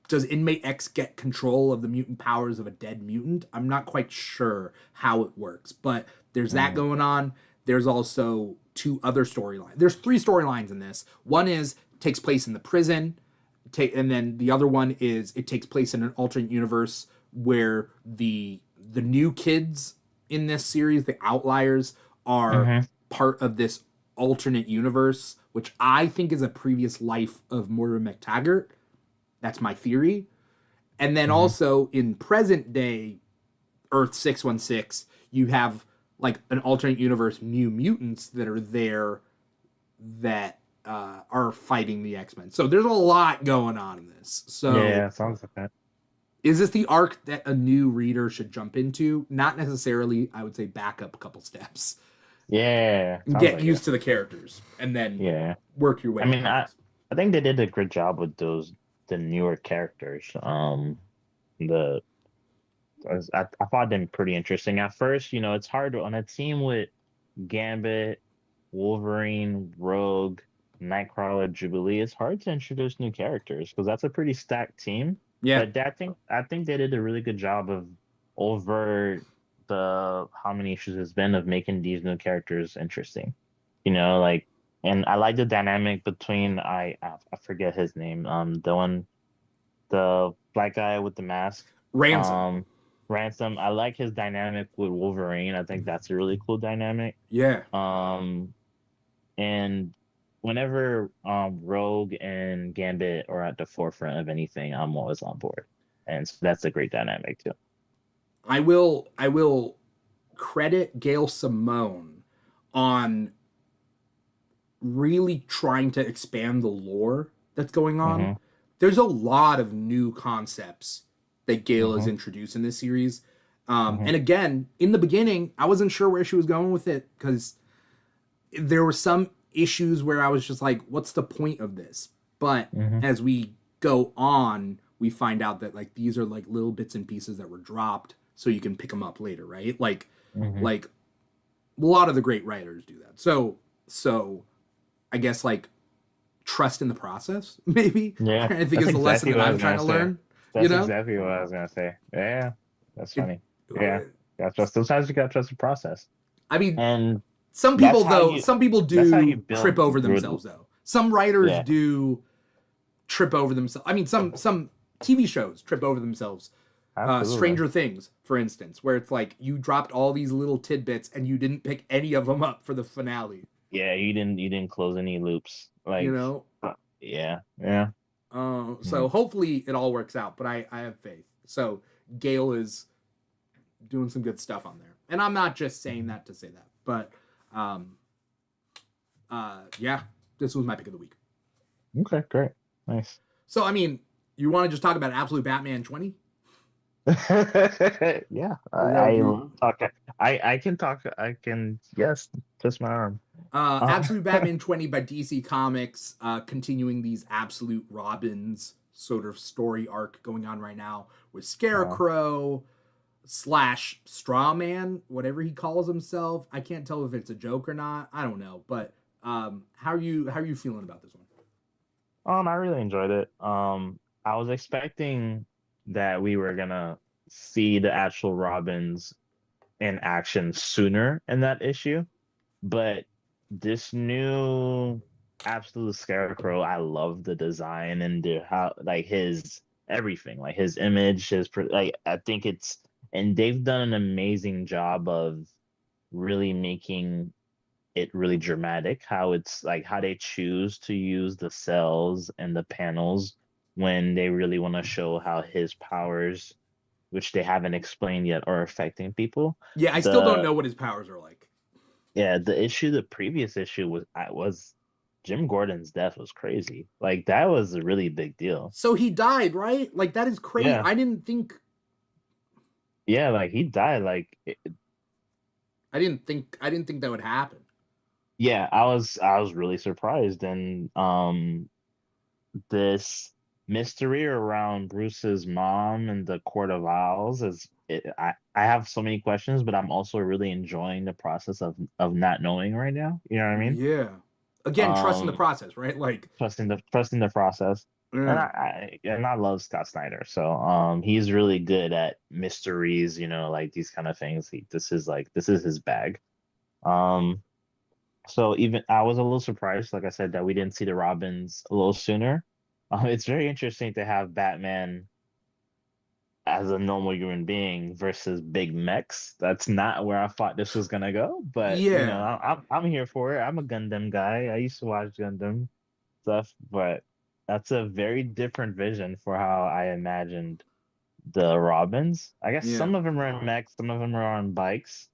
does inmate X get control of the mutant powers of a dead mutant? I'm not quite sure how it works, but there's that going on. There's also two other storylines. There's three storylines in this. One is takes place in the prison, and then the other one is it takes place in an alternate universe where the new kids in this series, the outliers, are Mm-hmm. part of this alternate universe, which I think is a previous life of Moira McTaggart. That's my theory. And then Mm-hmm. also in present day Earth 616, you have like an alternate universe New Mutants that are there that are fighting the X-Men. So there's a lot going on in this. So Yeah, sounds like that. is this the arc that a new reader should jump into? Not necessarily. I would say back up a couple steps, Yeah, sounds get like it. used to the characters, and then Yeah. work your way I mean, I across. I think they did a good job with the newer characters. The I thought them pretty interesting at first. You know, it's hard on a team with Gambit, Wolverine, Rogue, Nightcrawler, Jubilee. It's hard to introduce new characters because that's a pretty stacked team. Yeah, But I think they did a really good job of over the how many issues it's been of making these new characters interesting. You know, like, and I like the dynamic between I forget his name, the black guy with the mask, Ransom. um, Ransom. I like his dynamic with Wolverine. I think that's a really cool dynamic. Yeah, Um, and whenever Rogue and Gambit are at the forefront of anything, I'm always on board, and so that's a great dynamic too. I will credit Gail Simone on really trying to expand the lore that's going on. Mm-hmm. There's a lot of new concepts that Gail has Mm-hmm. introduced in this series. Mm-hmm. And again, in the beginning, I wasn't sure where she was going with it because there were some issues where I was just like, what's the point of this? But Mm-hmm. as we go on, we find out that like these are like little bits and pieces that were dropped so you can pick them up later, right? Mm-hmm. Like a lot of the great writers do that. So I guess like trust in the process, maybe. Yeah, I think that's is the lesson exactly that what I I'm was trying gonna to say. learn. You That's know, exactly what I was gonna say. Yeah, that's it, funny. Yeah, got trust. Sometimes you got to trust the process, I mean, and some that's people how though, you some people that's how you do trip build over good. themselves though. Some writers Yeah, do trip over themselves. I mean, some TV shows trip over themselves. absolutely. Stranger Things, for instance, where it's like you dropped all these little tidbits and you didn't pick any of them up for the finale. Yeah, you didn't close any loops. You Like, know, yeah, yeah. so Mm. hopefully it all works out. But I have faith. So Gail is doing some good stuff on there, and I'm not just saying that to say that, but um, yeah, this was my pick of the week. Okay, great, nice. So I mean, you want to just talk about Absolute Batman 20? Yeah, Is that what I you? love talking. I can talk. I can, yes, twist my arm. Absolute Batman 20 by DC Comics, continuing these Absolute Robins sort of story arc going on right now with Uh, Scarecrow slash Strawman, whatever he calls himself. I can't tell if it's a joke or not. I don't know, but how are you feeling about this one? I really enjoyed it. I was expecting that we were gonna see the actual Robins in action sooner in that issue, but this new absolute Scarecrow, I love the design and the how like his everything, like his image, like I think it's and they've done an amazing job of really making it really dramatic how it's like how they choose to use the cells and the panels when they really want to show how his powers, which they haven't explained yet, are affecting people. Yeah, I still don't The know what his powers are like. Yeah, the previous issue was Jim Gordon's death was crazy. Like that was a really big deal. So he died, right? Like that is crazy. Yeah, I didn't think yeah, like he died. I didn't think that would happen. Yeah, I was really surprised, and this. mystery around Bruce's mom and the Court of Owls I have so many questions, but I'm also really enjoying the process of not knowing right now. You know what I mean? Yeah. Again, trusting the Um, process, right? Like, trusting the process. And yeah, I love Scott Snyder. So he's really good at mysteries, like these kind of things. This is his bag. Um so even I was a little surprised, like I said, that we didn't see the Robins a little sooner. It's very interesting to have Batman as a normal human being versus big mechs. That's not where I thought this was gonna go, but yeah, I'm here for it. I'm a Gundam guy. I used to watch Gundam stuff, but that's a very different vision for how I imagined the Robins. I guess yeah. some of them are in mechs, some of them are on bikes.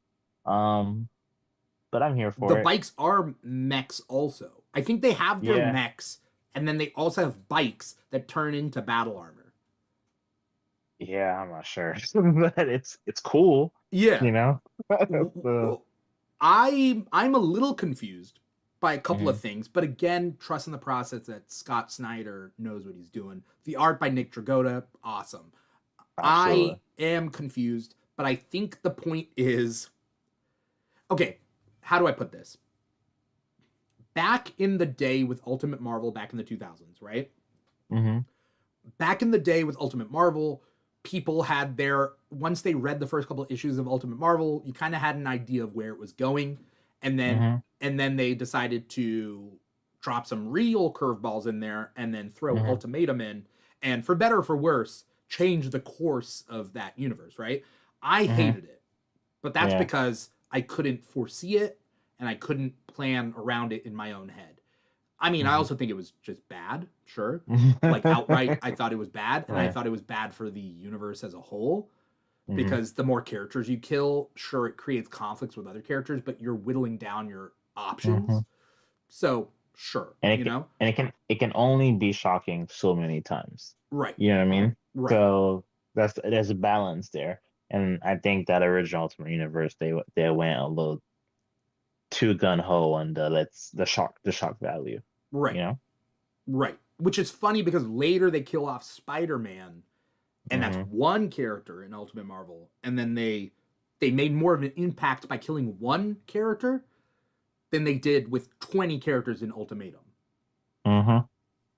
Um, but I'm here The for it. bikes are mechs also. I think they have their Yeah, mechs, and then they also have bikes that turn into battle armor. yeah, I'm not sure, but it's cool, Yeah. you know. So, Well, I'm a little confused by a couple of mhm, things, but again, trusting the process that Scott Snyder knows what he's doing. The art by Nick Dragotta, awesome. I absolutely. am confused, but I think the point is okay. How do I put this? Back in the day with Ultimate Marvel, back in the 2000s, right? Hmm. Back in the day with Ultimate Marvel, people had their once they read the first couple of issues of Ultimate Marvel, you kind of had an idea of where it was going, and then Hmm. they decided to drop some real curveballs in there and then throw Hmm. Ultimatum in, and for better or for worse, change the course of that universe, right? I Hmm. hated it, but that's Yeah. because I couldn't foresee it and I couldn't plan around it in my own head. I mean, I Hmm. also think it was just bad, sure. Like outright, I thought it was bad, and I Right. thought it was bad for the universe as a whole Hmm. because the more characters you kill, sure, it creates conflicts with other characters, but you're whittling down your Hmm. options. So, sure, And you know? it can only be shocking so many times. Right, You know what I mean? right. So there's a balance there, and I think that original Ultimate Universe they went a little too gun ho on the shock value. You Right, know? right. Which is funny because later they kill off Spider Man, and that's Hmm. one character in Ultimate Marvel, and then they made more of an impact by killing one character than they did with 20 characters in Ultimatum. Hmm.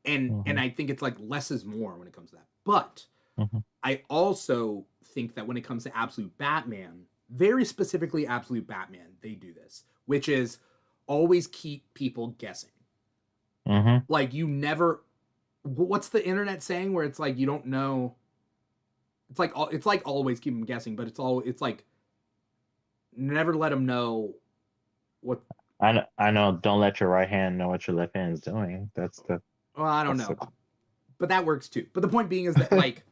And Hmm. I think it's like less is more when it comes to that. But Hmm. I also think that when it comes to Absolute Batman, very specifically Absolute Batman, they do this, which is always keep people guessing. Hmm. Like you never what's the internet saying where it's like you don't know it's like always keep them guessing, but it's like never let them know what I know. Don't let your right hand know what your left hand is doing. well, I don't That's the. know. But that works too. But the point being is that like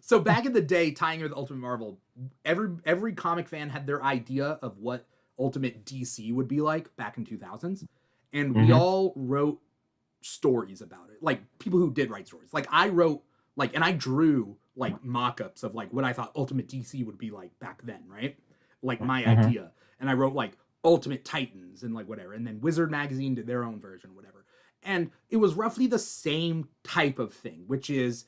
so back in the day, tying with Ultimate Marvel, every comic fan had their idea of what Ultimate DC would be like back in 2000s, and we Hmm. all wrote stories about it. Like people who did write stories. Like I wrote like and I drew like mock-ups of like what I thought Ultimate DC would be like back then, right? Like my Hmm. idea. And I wrote like Ultimate Titans and like whatever. And then Wizard Magazine did their own version, whatever. And it was roughly the same type of thing, which is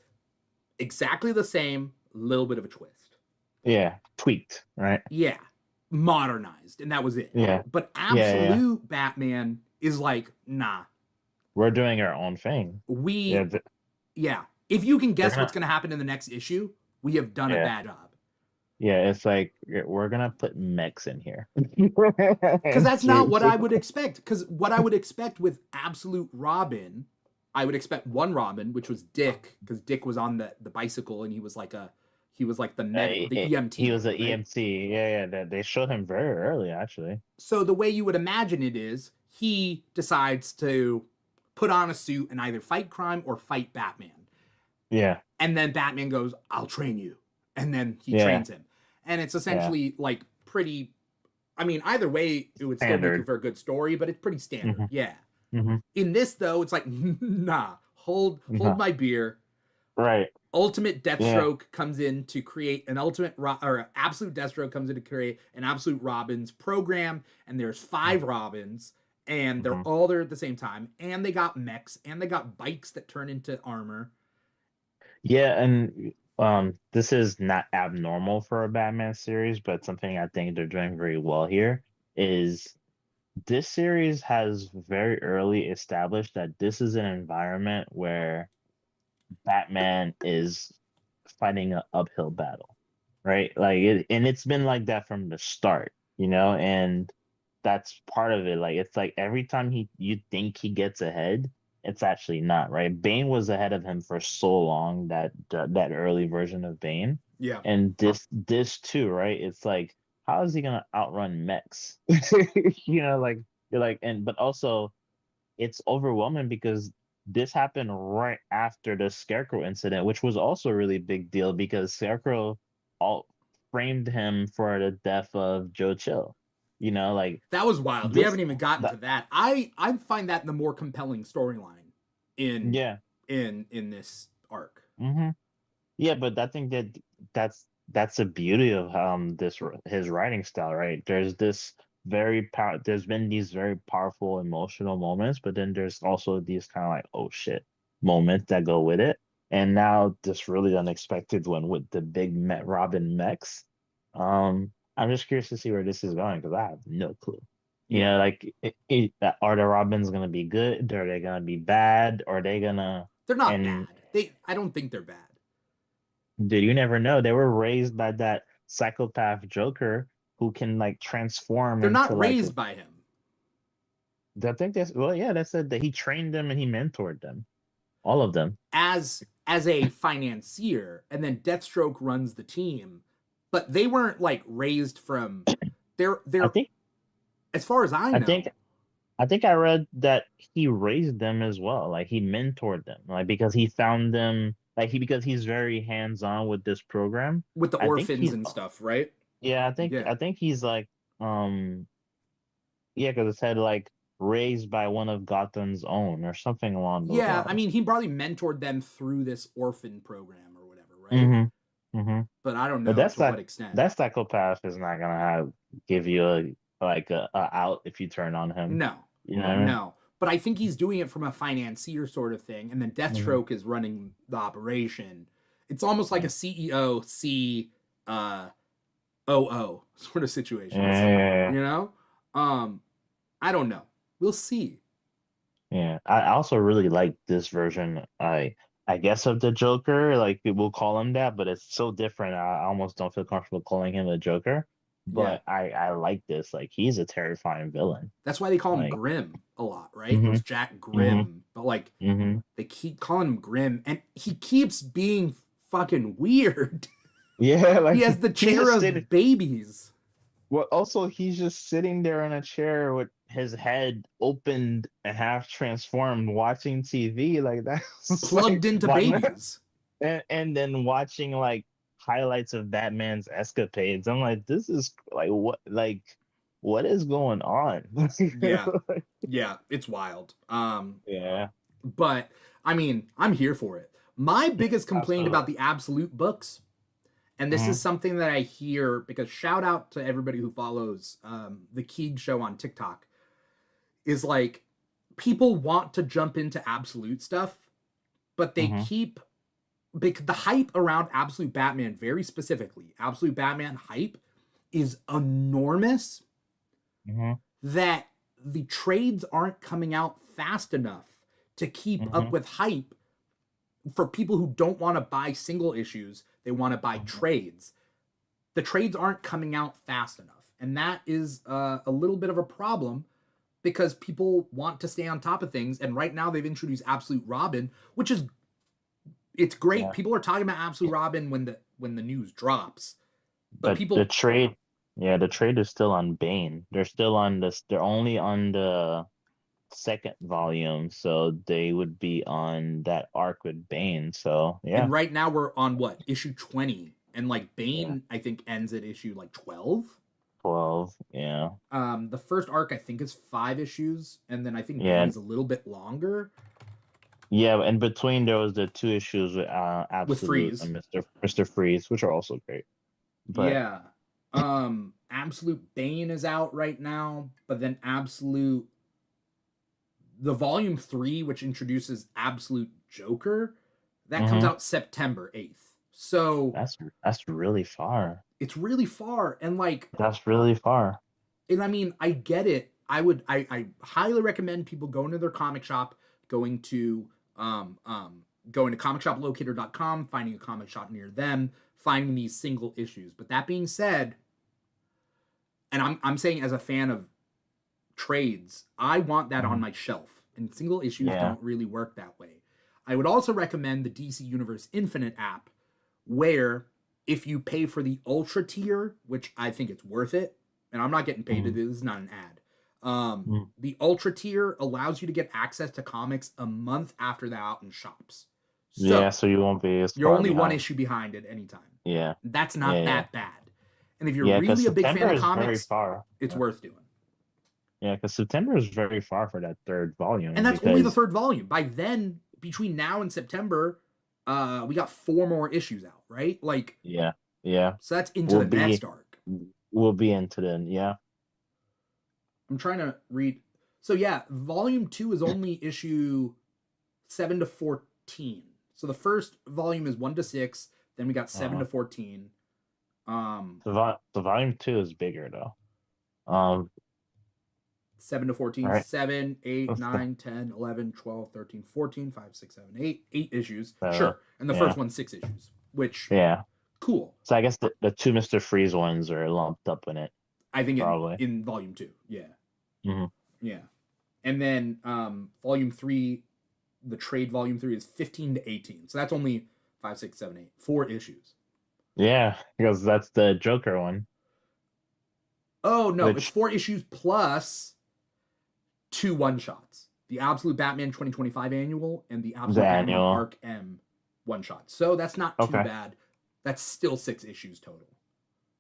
exactly the same, little bit of a twist. Yeah, tweaked, right? Yeah, modernized, and that was it. Yeah, But yeah. absolute Batman is like, nah, We're doing our own thing. Yeah, we, yeah. If you can we're guess what's gonna. going to happen in the next issue, we have done a Yeah, bad job. yeah. It's like we're gonna put mechs in here. Because that's not what Seriously. I would expect. Because what I would expect with absolute Robin, I would expect one Robin, which was Dick, because Dick was on the bicycle and he was like the medic, the EMT He was guy, an right? EMT. Yeah, yeah. They showed him very early, actually. So the way you would imagine it is he decides to put on a suit and either fight crime or fight Batman. Yeah, And then Batman goes, I'll train you. And then he yeah, trains him. And it's yeah. essentially like pretty, I mean, either way, it would still make it Standard. for a good story, but it's pretty standard. Hmm. Yeah. Hmm. In this, though, it's like, nah, hold No, my beer. right. Ultimate Yeah. Deathstroke comes in to create an or absolute Deathstroke comes in to create an absolute Robins program, and there's 5 Robins, and they're Hmm. all there at the same time, and they got mechs, and they got bikes that turn into armor, Yeah, and this is not abnormal for a Batman series, but something I think they're doing very well here is this series has very early established that this is an environment where Batman is fighting an uphill battle, right? And it's been like that from the start, and that's part of it. Like, it's like every time you think he gets ahead, it's actually not, right? Bane was ahead of him for so long, that early version of Bane, Yeah. and this too, right? It's like, how is he gonna outrun mechs? Like, you're like, and but also it's overwhelming because this happened right after the Scarecrow incident, which was also a really big deal because Scarecrow all framed him for the death of Joe Chill. Like That was wild. We this haven't even gotten to that that. I find that the more compelling storyline in yeah. in this arc. Hmm. Yeah, but I think that's the beauty of his writing style, right? There's been these very powerful emotional moments, but then there's also these kind of like, oh shit moments that go with it. And now this really unexpected one with the big Robin mechs. I'm just curious to see where this is going because I have no clue. Yeah. Like, are the Robins gonna be good? Are they gonna be bad? Are they gonna They're not and bad. I don't think they're bad. Dude, you never know. They were raised by that psychopath Joker who can like transform They're into not like raised by him. I think that's well, yeah, that's it. That he trained them and he mentored them, all of them. As a financier, and then Deathstroke runs the team, but they weren't like raised from. I They're think, as far as I I think, know. I think I read that he raised them as well. Like he mentored them, like because he found them, like because he's very hands on with this program. With the I think orphans he's, and stuff, right? yeah, Yeah. I think he's like, um, yeah, because it said like raised by one of Gotham's own or something along those Yeah, I lines. mean, he probably mentored them through this orphan program or whatever, right? Mm-hmm. Mm-hmm. But I don't But know to what extent. that psychopath is not gonna give you a out if you turn on him. No, You know what I no. But I think he's doing it from a financier sort of thing, and then mean? Deathstroke is running the operation. It's almost like a CEO COO sort of situation. Yeah, You know? Um, I don't know. We'll see. yeah. I also really like this version. I guess of the Joker. Like people call him that, but it's so different. I almost don't feel comfortable calling him a Joker. Yeah. But I like this. Like he's a terrifying villain. That's why they call him Like, Grim a lot, right? It mm-hmm, was Jack mm-hmm, Grim, but like mm-hmm. they keep calling him Grim, and he keeps being fucking weird. Yeah, He like has the he's chair just sitting. of babies, Well, also he's just sitting there in a chair with his head opened and half transformed, watching TV. Like that's plugged like into what, babies. and then watching like highlights of Batman's escapades. I'm like, this is what is going on? Yeah, yeah, it's wild. Yeah, But I mean, I'm here for it. My biggest complaint absolutely. about the Absolute books, and this Hmm. is something that I hear because shout out to everybody who follows the Keeg show on TikTok, is like people want to jump into Absolute stuff, but they Hmm. keep because the hype around Absolute Batman, very specifically, Absolute Batman hype is enormous Hmm. that the trades aren't coming out fast enough to keep up Hmm. with hype for people who don't want to buy single issues, they want to buy Hmm. trades. The trades aren't coming out fast enough. And that is a little bit of a problem because people want to stay on top of things. And right now they've introduced Absolute Robin, which is it's great. Yeah, People are talking about Absolute Robin when the news drops. But but the people trade, yeah, the trade is still on Bane. They're still on this. They're only on the second volume, so they would be on that arc with Bane. So and yeah, right now we're on what, issue 20, and like yeah, Bane I think ends at issue like 12. 12, yeah, The first arc I think is 5 issues, and then I think Bane yeah, is a little bit longer yeah. In between, there was the two issues with with Absolute Freeze. and Mister Freeze, which are also great. But Yeah. Absolute Bane is out right now, but then Absolute the volume 3, which introduces Absolute Joker, That comes Mm-hmm. out September 8th. So That's really far. it's really far. And like, That's really far. and I mean, I get it. I highly recommend people going to their comic shop, going to um um going to comicshoplocator.com, finding a comic shop near them, finding these single issues. But that being said, and I'm saying as a fan of trades, I want that on Mhm. my shelf. And single issues Yeah. don't really work that way. I would also recommend the DC Universe Infinite app, where if you pay for the Ultra tier, which I think it's worth it, and I'm not getting paid to Mhm. do this, is not an ad. Mhm. The Ultra tier allows you to get access to comics a month after they're out in shops. Yeah, So so you won't be as you're far only one behind. issue behind at any time. Yeah. That's Yeah, not yeah. that bad. And if you're Yeah, because really a big fan September of is very comics, far. it's Yeah. worth doing. Yeah, because September is very far for that third volume And that's only the because third volume. By then, between now and September, we got 4 more issues out, right? Like, yeah, yeah. so that's into We'll the be next arc. we'll be into the yeah. I'm trying to read. So yeah, volume 2 is only issue 7 to 14. So the first volume is 1 to 6, then we got 7 Uh-huh. to 14. So volume two is bigger though. Um, 7 to 14, right? 7, 8, What's the 9, 10, 11, 12, 13, 14, 5, 6, 7, 8. 8 issues. uh, Sure. And the yeah, first one's 6 issues, which, yeah. cool. So I guess the two Mr. Freeze ones are lumped up in it, I think probably. in volume 2. Yeah. Hmm. Yeah. And then volume 3, the trade volume 3 is 15 to 18. So that's only 5, 6, 7, 8. 4 issues. Yeah, because that's the Joker one, Oh, no. It's which 4 issues plus 2 one shots: the Absolute Batman 2025 annual and the the Absolute Batman annual. Arc M one shot. So that's not too Okay. bad. That's still 6 issues total.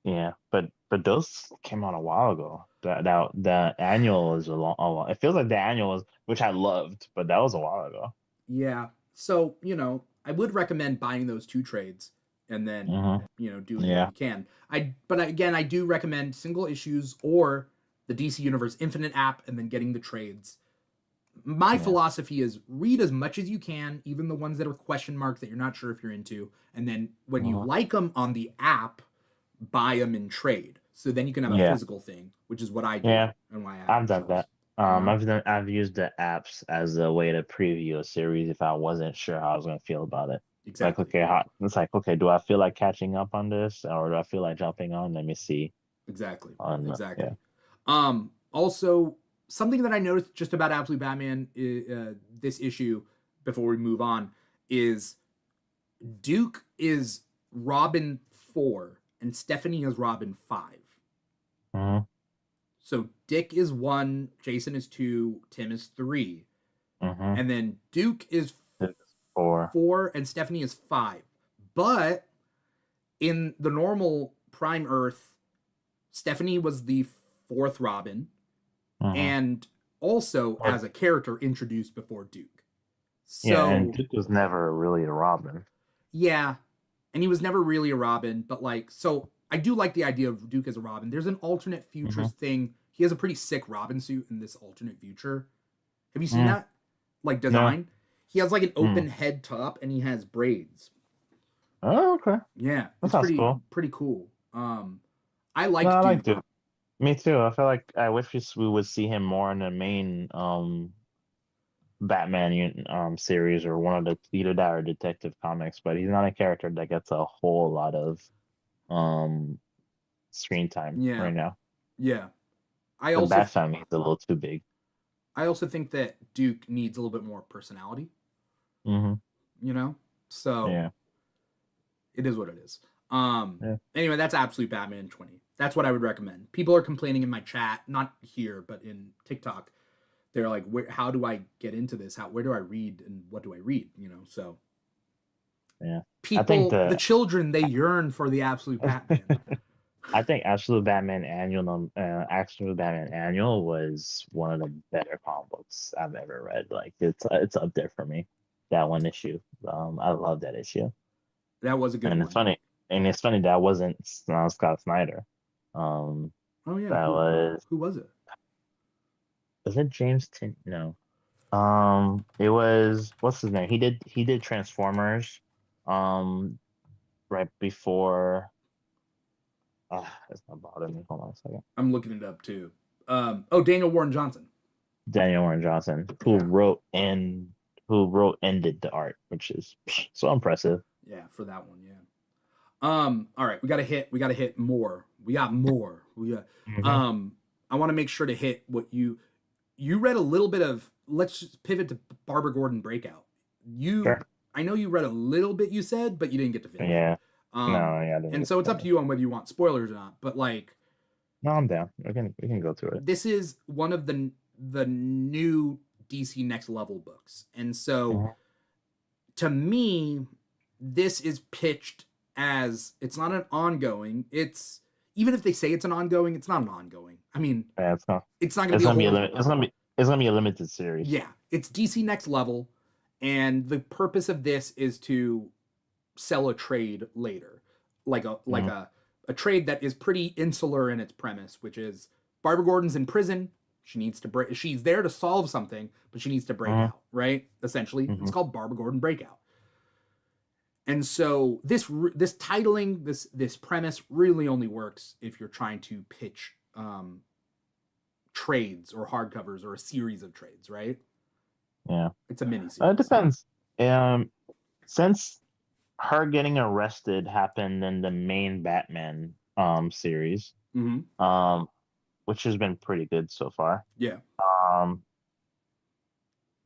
Yeah, but those came out a while ago. The annual is a long. It feels like the annual was, which I loved, but that was a while ago. Yeah. So, I would recommend buying those 2 trades and then, Hmm. doing what Yeah. you can. But again, I do recommend single issues or the DC Universe Infinite app and then getting the trades. My Yeah. philosophy is read as much as you can, even the ones that are question marks that you're not sure if you're into. And then when you Hmm. like them on the app, buy them in trade. So then you can have a Yeah. physical thing, which is what I do Yeah. and why I have it I've on done shelves. that. I've used the apps as a way to preview a series if I wasn't sure how I was gonna feel about it. Like, Exactly. okay, it's like, okay, do I feel like catching up on this, or do I feel like jumping on? Let me see. Exactly. Yeah. Exactly. Also, something that I noticed just about Absolute Batman this issue before we move on is Duke is Robin 4 and Stephanie is Robin 5. Hmm. So Dick is 1, Jason is 2, Tim is 3. Hmm. And then Duke is Four. 4 and Stephanie is 5. But in the normal Prime Earth, Stephanie was the 4th Robin Hmm. and also But as a character introduced before Duke. yeah, and So, Duke was never really a Robin. yeah. And he was never really a Robin, but so I do like the idea of Duke as a Robin. There's an alternate Hmm. futures thing. He has a pretty sick Robin suit in this alternate future. Have you seen Mm. that? Like No. design? He has like an Mm. open head top and he has braids. Oh, okay. Yeah, That it's sounds cool. pretty cool. I No, like I like Duke. Duke. Me too. I feel like I wish we would see him more in the main Batman series or one of the either that or Detective Comics, but he's not a character that gets a whole lot of um screen time Yeah, right now. yeah. I The also Bat Family is a little too big. I also think that Duke needs a little bit more personality, Hmm. you know? So Yeah. it is what it is. Yeah. Anyway, that's Absolute Batman 20. That's what I would recommend. People are complaining in my chat, not here, but in TikTok. They're like, how do I get into this? Where do I read and what do I read? So Yeah. I think people, the children, they yearn for the Absolute Batman. I think Absolute Batman Annual was one of the better comic books I've ever read. Like it's up there for me. That one issue. I love that issue. That was a good And one. it's funny that wasn't Scott Snyder. Um, Oh yeah, that who was it? was it James Tin? No. It was what's his name? He did Transformers, um, right before. It's not bothering me. Hold on a second. I'm looking it up too. Daniel Warren Johnson. Daniel Warren Johnson, Yeah. who wrote and did the art, which is so impressive. Yeah, for that one, yeah. All right, we gotta hit more. We got more. We got Hmm. um I want to make sure to hit what you read a little bit of. Let's just pivot to Barbara Gordon Breakout. You Sure. I know you read a little bit, you said, but you didn't get to finish it. Yeah. No. Yeah. I didn't And get so to it's up to finish. you on whether you want spoilers or not. But like, No, I'm down. We can go through it. this is one of the new DC Next Level books. And so Mhm. to me, this is pitched as it's not an ongoing. It's even if they say it's an ongoing, it's not an ongoing. I mean, Yeah, it's not going to it's be a gonna be a horror. limit. It's gonna be a limited series. Yeah, it's DC Next Level, and the purpose of this is to sell a trade later, like a like Hmm. a trade that is pretty insular in its premise, which is Barbara Gordon's in prison. She needs to break. She's there to solve something, but she needs to break Hmm. out. Right? Essentially, it's Hmm. called Barbara Gordon Breakout. And so this titling, this premise really only works if you're trying to pitch trades or hardcovers or a series of trades, right? Yeah. It's a mini It series. depends. Um, since her getting arrested happened in the main Batman series, Mm-hmm. um, which has been pretty good so far. Yeah. Um,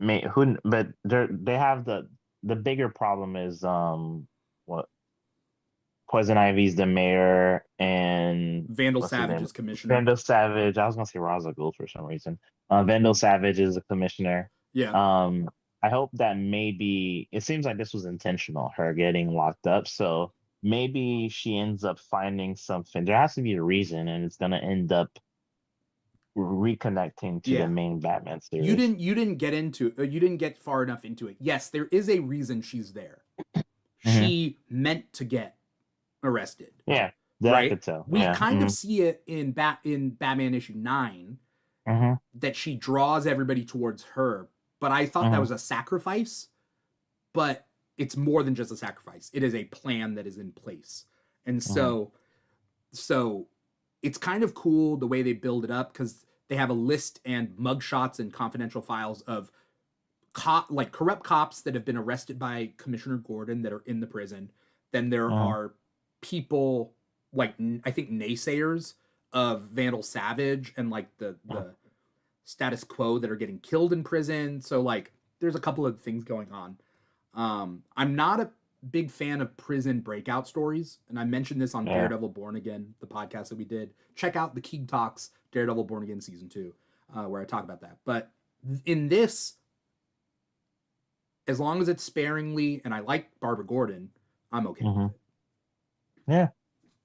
but they have the bigger problem is what Poison Ivy's the mayor and Vandal what's his Savage name? is commissioner. Vandal Savage. I was gonna say Ra's al Ghul for some reason. Vandal Savage is the commissioner. Yeah. Um, I hope that maybe it seems like this was intentional, her getting locked up. So maybe she ends up finding something. There has to be a reason, and it's gonna end up reconnecting to the Yeah. main Batman You series. didn't get into you didn't get far enough into it. Yes, there is a reason she's there. Hmm. She meant to get arrested, Yeah, that I right? could tell. We Yeah. kind of Hmm. see it in Batman issue 9 Hmm. that she draws everybody towards her, but I thought that Hmm. was a sacrifice, but it's more than just a sacrifice. It is a plan that is in place. And Hmm. so it's kind of cool the way they build it up because they have a list and mugshots and confidential files of like corrupt cops that have been arrested by Commissioner Gordon that are in the prison. Then there Hmm. are people like I think naysayers of Vandal Savage and like the status quo that are getting killed in prison. So like there's a couple of things going on. I'm not a big fan of prison breakout stories, and I mentioned this on Yeah. Daredevil Born Again, the podcast that we did. Check out the Keeg Talks Daredevil Born Again season 2, where I talk about that. But in this, as long as it's sparingly, and I like Barbara Gordon, I'm okay with Hmm. it. Yeah.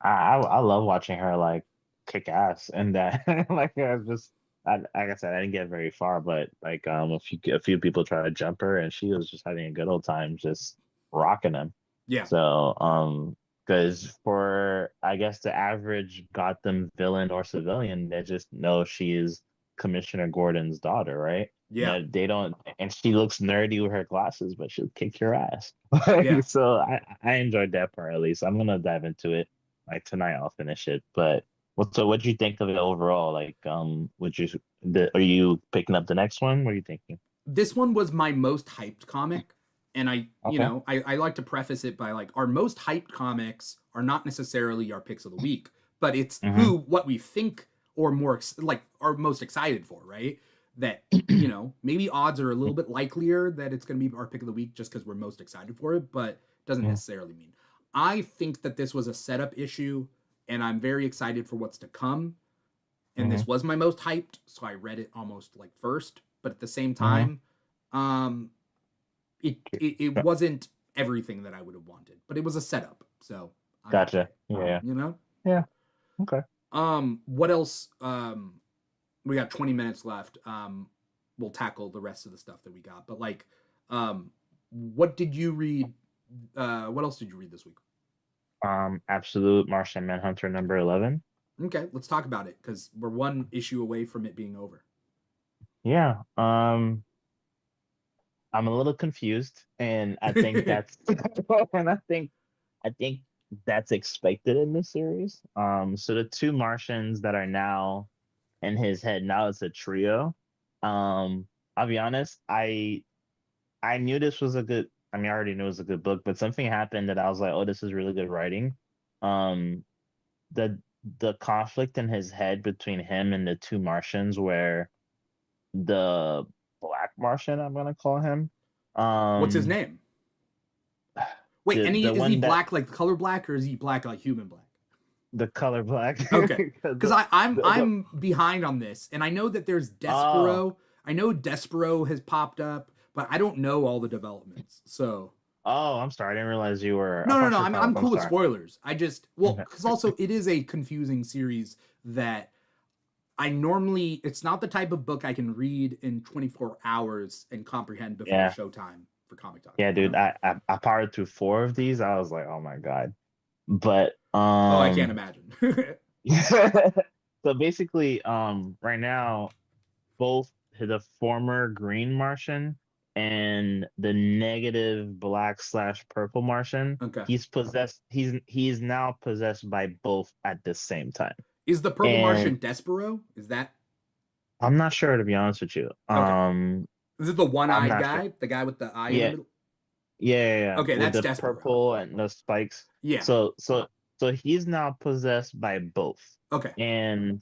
I love watching her like kick ass and that like like I said I didn't get very far but like a few people try to jump her and she was just having a good old time just rocking them. Yeah, So because for I guess the average Gotham villain or civilian they just know she is Commissioner Gordon's daughter, right? yeah, That they don't, and she looks nerdy with her glasses, but she'll kick your ass. yeah. So I enjoyed that part at least. I'm gonna dive into it like tonight. I'll finish it. But what do you think of it overall? Like, are you picking up the next one? What are you thinking? This one was my most hyped comic, and Okay. I like to preface it by like our most hyped comics are not necessarily our picks of the week, but it's Mm-hmm. what we think or more like are most excited for, right? That maybe odds are a little bit likelier that it's going to be our pick of the week just because we're most excited for it, but doesn't Yeah. necessarily mean. I think that this was a setup issue, and I'm very excited for what's to come. And Mm-hmm. this was my most hyped, so I read it almost like first. But at the same Mm-hmm. time, um, it wasn't everything that I would have wanted, but it was a setup, so I'm okay. Gotcha. Yeah. You know. Yeah. Okay. What else? We got 20 minutes left. We'll tackle the rest of the stuff that we got. But like, what did you read? What else did you read this week? Absolute Martian Manhunter number 11. Okay, let's talk about it because we're one issue away from it being over. Yeah. I'm a little confused, and I think that's and I think that's expected in this series. So the two Martians that are now in his head, now it's a trio. I'll be honest, I knew this was a good. I mean, I already knew it was a good book, but something happened that I was like, oh, this is really good writing. Um, the the conflict in his head between him and the two Martians, where the Black Martian, I'm gonna call him, What's his um, name? Wait, the is he one that black like the color black, or is he black like human black? the color black, Okay, because the, the I'm behind on this, and I know that there's oh Despero. I know Despero has popped up, but I don't know all the developments. So oh, I'm sorry, I didn't realize you were. I no, no, thought no. you were I'm talking. I'm I'm cool with sorry. spoilers. I just well, Okay. because also it is a confusing series that I normally it's not the type of book I can read in 24 hours and comprehend before Yeah, showtime for comic talk. yeah, You dude. know? I powered through four of these. I was like, oh my god. But Oh, I can't imagine. so basically, right now, both the former Green Martian and the negative Black slash Purple Martian, Okay. he's possessed. He's now possessed by both at the same time. Is the Purple And Martian Despero? Is that I'm not sure, to be honest with you. okay? Is it the I'm one-eyed not sure. guy? The guy with the eye in the Yeah, middle? yeah, Okay, with that's the Despero. purple and the spikes. Yeah. So he's now possessed by both. Okay. And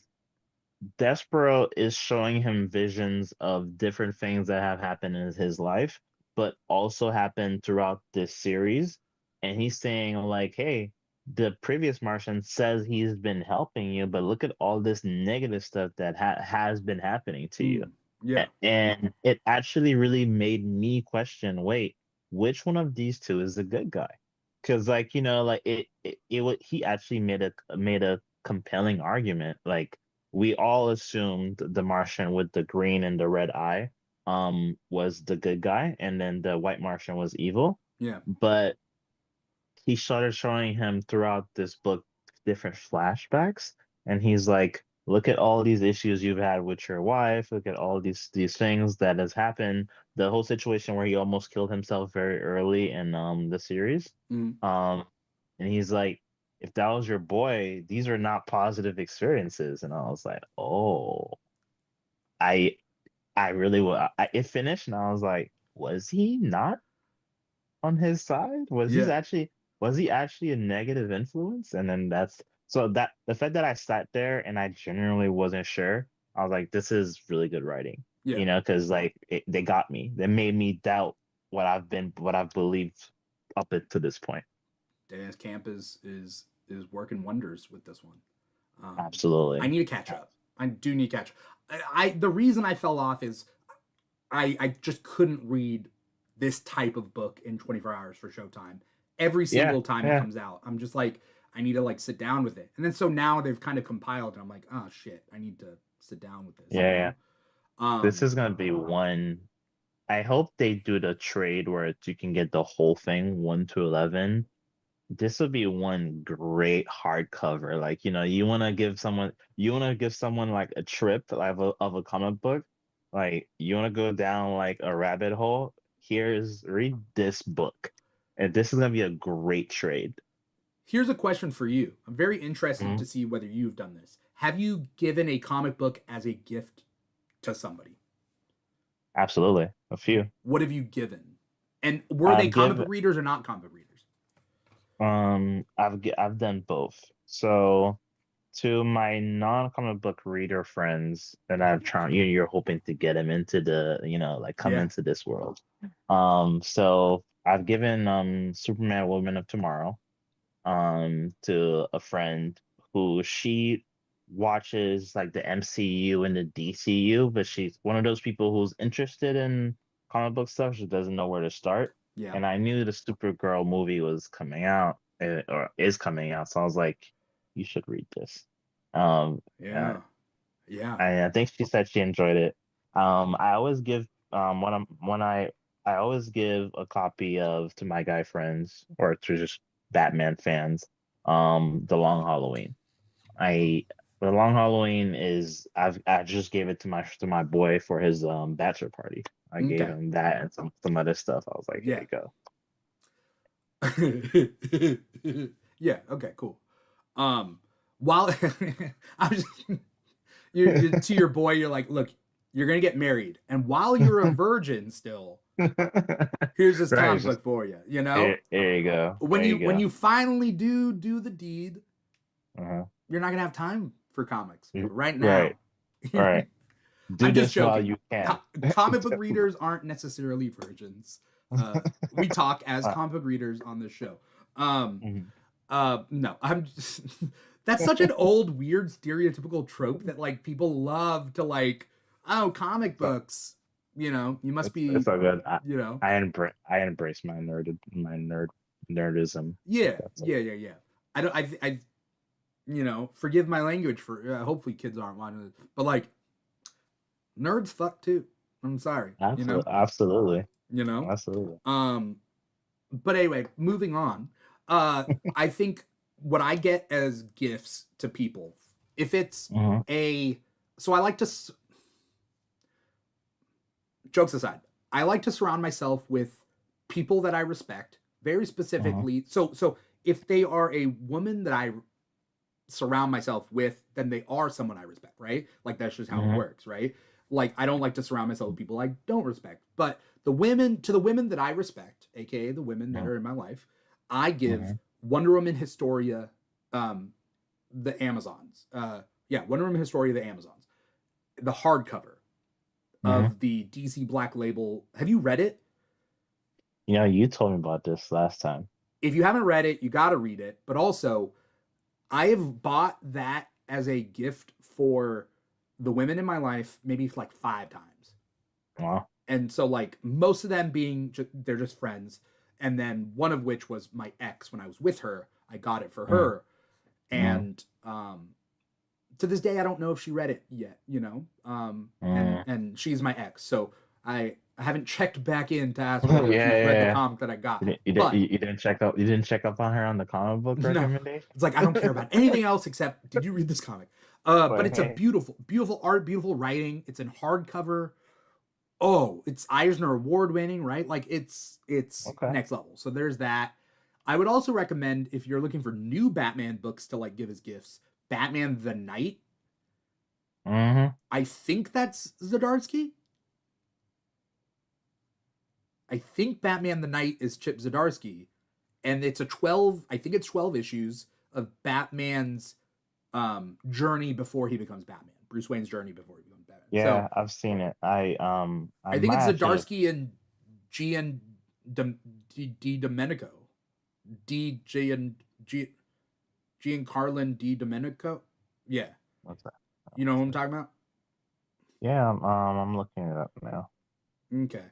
Despero is showing him visions of different things that have happened in his life, but also happened throughout this series. And he's saying, like, hey, the previous Martian says he's been helping you, but look at all this negative stuff that has been happening to you. Yeah. And it actually really made me question, wait, which one of these two is the good guy? Because, like, like he actually made a compelling argument. Like, we all assumed the Martian with the green and the red eye was the good guy, and then the white Martian was evil. Yeah. But he started showing him throughout this book different flashbacks, and he's like, look at all these issues you've had with your wife, look at all these things that has happened, the whole situation where he almost killed himself very early in the series. Mm. um and he's like, if that was your boy, these are not positive experiences. And I was like, oh, I I really it finished, and I was like, was he not on his side? Yeah. Was he actually a negative influence? And then that's so that the fact that I sat there and I genuinely wasn't sure, I was like, this is really good writing, Yeah. because like they got me. They made me doubt what I've believed up to this point. Dance Camp is working wonders with this one. I Absolutely. need to catch up. I do need to catch up. The reason I fell off is I just couldn't read this type of book in 24 hours for Showtime. Every Yeah, single time it yeah, comes out, I'm just like, I need to like sit down with it. And then so now they've kind of compiled, and I'm like, oh shit, I need to sit down with this. yeah, yeah. This Um, is gonna be one. I hope they do the trade where you can get the whole thing 1 to 11. This would be one great hardcover. Like, you want to give someone like a trip like of a comic book. Like, you want to go down like a rabbit hole. Read this book. And this is gonna be a great trade. Here's a question for you. I'm very interested Mhm. to see whether you've done this. Have you given a comic book as a gift to somebody? Absolutely. A few. What have you given? And were they I've comic give book readers or not comic book readers? I've done both. So to my non-comic book reader friends that I've tried, you're hoping to get them into like come Yeah. into this world. So I've given Superman Woman of Tomorrow to a friend who she watches like the MCU and the DCU, but she's one of those people who's interested in comic book stuff. She doesn't know where to start. Yeah. And I knew the Supergirl movie was coming out, or is coming out, so I was like, you should read this. And Yeah. Yeah. I think she said she enjoyed it. I always give when I always give a copy of to my guy friends or to just Batman fans. The Long Halloween. I the Long Halloween is I just gave it to my boy for his bachelor party. I gave Okay. him that and some other stuff. I was like, here Yeah. you go. Yeah. Okay. Cool. While I was you to your boy, you're like, look, you're gonna get married, and while you're a virgin still, here's this Right. comic It's just book for you. You know, there you go. when There you you when go. you finally do the deed, Uh-huh. you're not gonna have time for comics. But right Right. now, Right. Do I'm just this while joking. you can. Comic book readers aren't necessarily virgins. We talk as comic book readers on this show. Um, Mhm. no, I'm just. That's such an old, weird, stereotypical trope that like people love to like. Oh, comic So books. You know, you must it's be. all good. You know. I embrace my nerdism. Yeah, That's yeah, yeah, yeah. I don't. I you know, forgive my language for. Hopefully, kids aren't watching it, but like, nerds fuck too. I'm sorry. You know. absolutely, absolutely, You know. absolutely. Um. But anyway, moving on. Uh, I think what I get as gifts to people, if it's Hmm. a, so I like to, jokes aside, I like to surround myself with people that I respect very Hmm. specifically. So if they are a woman that I surround myself with, then they are someone I respect, right? Like that's just how it Hmm. works, right? Like I don't like to surround myself with people I don't respect. But the women that I respect, aka the women that are in my life, I give Hmm. Wonder Woman Historia, um, the Amazons. Yeah, Wonder Woman Historia, the Amazons, the hardcover Hmm. of the DC Black Label. Have you read it? You know, you told me about this last time. If you haven't read it, you got to read it. But also, I have bought that as a gift for the women in my life maybe like 5 times. Well, And so like most of them being they're just friends, and then one of which was my ex. When I was with her, I got it for mm, her. mm, And to this day I don't know if she read it yet, you know. mm. And she's my ex, so I haven't checked back in to ask Yeah, whether she's read the yeah. comic that I got. You But didn't check up. You didn't check up on her on the comic book no, recommendation. it's like I don't care about anything else except did you read this comic? But But it's a hey, beautiful, beautiful art, beautiful writing. It's in hardcover. Oh, it's Eisner Award winning, right? Like it's okay. next level. So there's that. I would also recommend if you're looking for new Batman books to like give as gifts, Batman the Knight. Hmm. I think that's Zdarsky. I think Batman the Knight is Chip Zdarsky, and it's a 12. I think it's 12 issues of Batman's journey before he becomes Batman. Bruce Wayne's journey before he becomes Batman. So Yeah, I've seen it. I I think it's might actually. Zdarsky and Gian D Domenico. G Giancarlo D Domenico. Yeah, What's that? you know who I'm talking about. Yeah, I'm looking it up now. Okay.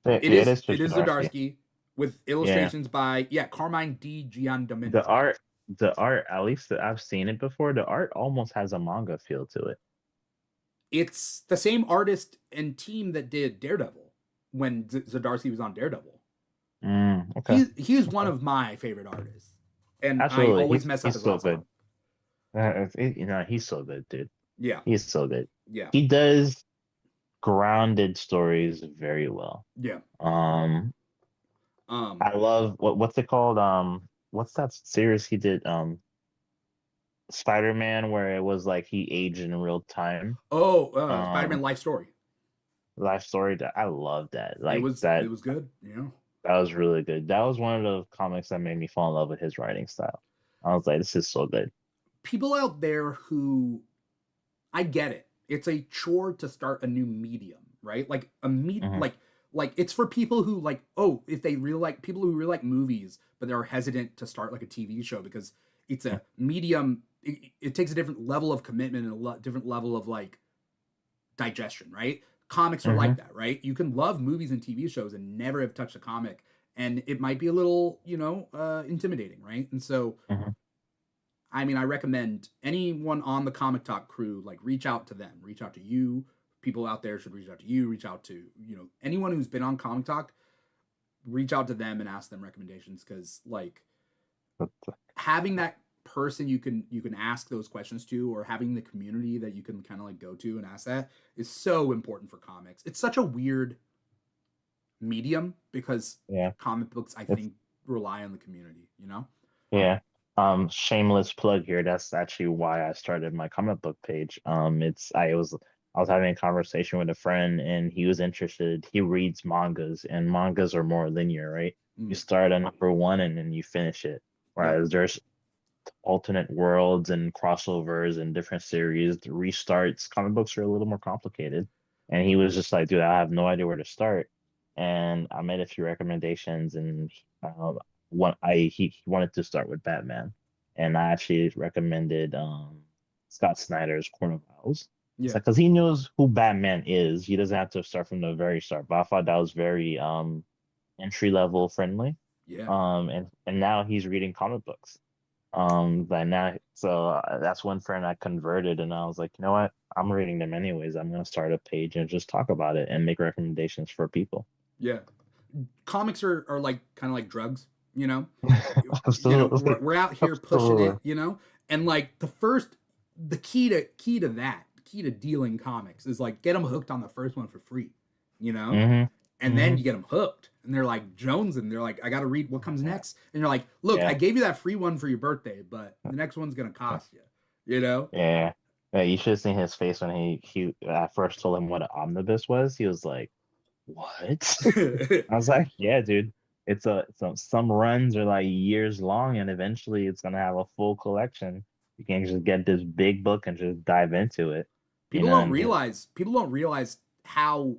Yeah, It it is is it is Chizdarsky. Zdarsky with Yeah, illustrations by Carmine D Gian the Domenico. art, the art. At least that I've seen it before. The art almost has a manga feel to it. It's the same artist and team that did Daredevil when Zdarsky was on Daredevil. Okay, He is one okay. of my favorite artists, and I Absolutely, always mess up he's his so last good. name. You know, he's so good, dude. Yeah, He's so good. yeah, He does grounded stories very well. yeah. Um, Um. I love what's it called? What's that series he did? Spider-Man, where it was like he aged in real time. Oh, Spider-Man Um, Life Story. life story that I love that. Like It that was good. Yeah. that was really good. That was one of the comics that made me fall in love with his writing style. I was like, this is so good. People out there who I get it. It's a chore to start a new medium, right? Like Hmm. like it's for people who like, oh, if they really like people who really like movies, but they're hesitant to start like a TV show because it's a medium. It takes a different level of commitment and different level of like digestion, right? Comics are like Hmm. that, right? You can love movies and TV shows and never have touched a comic, and it might be a little, intimidating, right? And so Hmm. I mean, I recommend anyone on the Comic Talk crew, like reach out to them, reach out to you. People out there should reach out to you, reach out to, anyone who's been on Comic Talk, reach out to them and ask them recommendations because, like, having that person you can ask those questions to, or having the community that you can kind of like go to and ask that, is so important for comics. It's such a weird medium because Yeah. comic books, I It's think, rely on the community, you know? Yeah. Shameless plug here. That's actually why I started my comic book page. I was having a conversation with a friend and he was interested. He reads mangas and mangas are more linear, right? You Mm, start on number one and then you finish it. yep. Whereas there's alternate worlds and crossovers and different series, the restarts. Comic books are a little more complicated. And he was just like, dude, I have no idea where to start. And I made a few recommendations, and he wanted to start with Batman, and I actually recommended Scott Snyder's Court of Owls. It's Yeah. like because he knows who Batman is, he doesn't have to start from the very start. But I thought that was very entry level friendly. Yeah. And now he's reading comic books. But now, so that's one friend I converted, and I was like, you know what? I'm reading them anyways. I'm gonna start a page and just talk about it and make recommendations for people. Yeah. Comics are like kind of like drugs, you know? Absolutely, We're out here pushing absolutely. it, you know? And like the key to dealing comics is like get them hooked on the first one for free, you know? Hmm. And then Hmm. you get them hooked and they're like Jones and they're like, I got to read what comes next. And you're like, look, I Yeah, gave you that free one for your birthday, but the next one's going to cost you, you know? yeah, yeah. You should have seen his face when he at first told him what an omnibus was. He was like, "What?" I was like, "Yeah, dude. Some runs are like years long, and eventually it's gonna have a full collection. You can just get this big book and just dive into it, you know." And just People don't realize how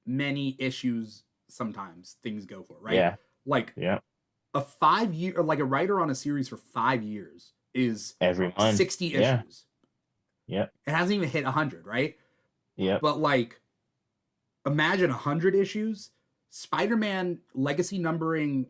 many issues sometimes things go for, right? yeah, Like yeah. a 5 year, or like a writer on a series for 5 years is Every month, 60 yeah, issues. yep, It hasn't even hit 100, right? yep. But like, imagine 100 issues. Spider-Man legacy numbering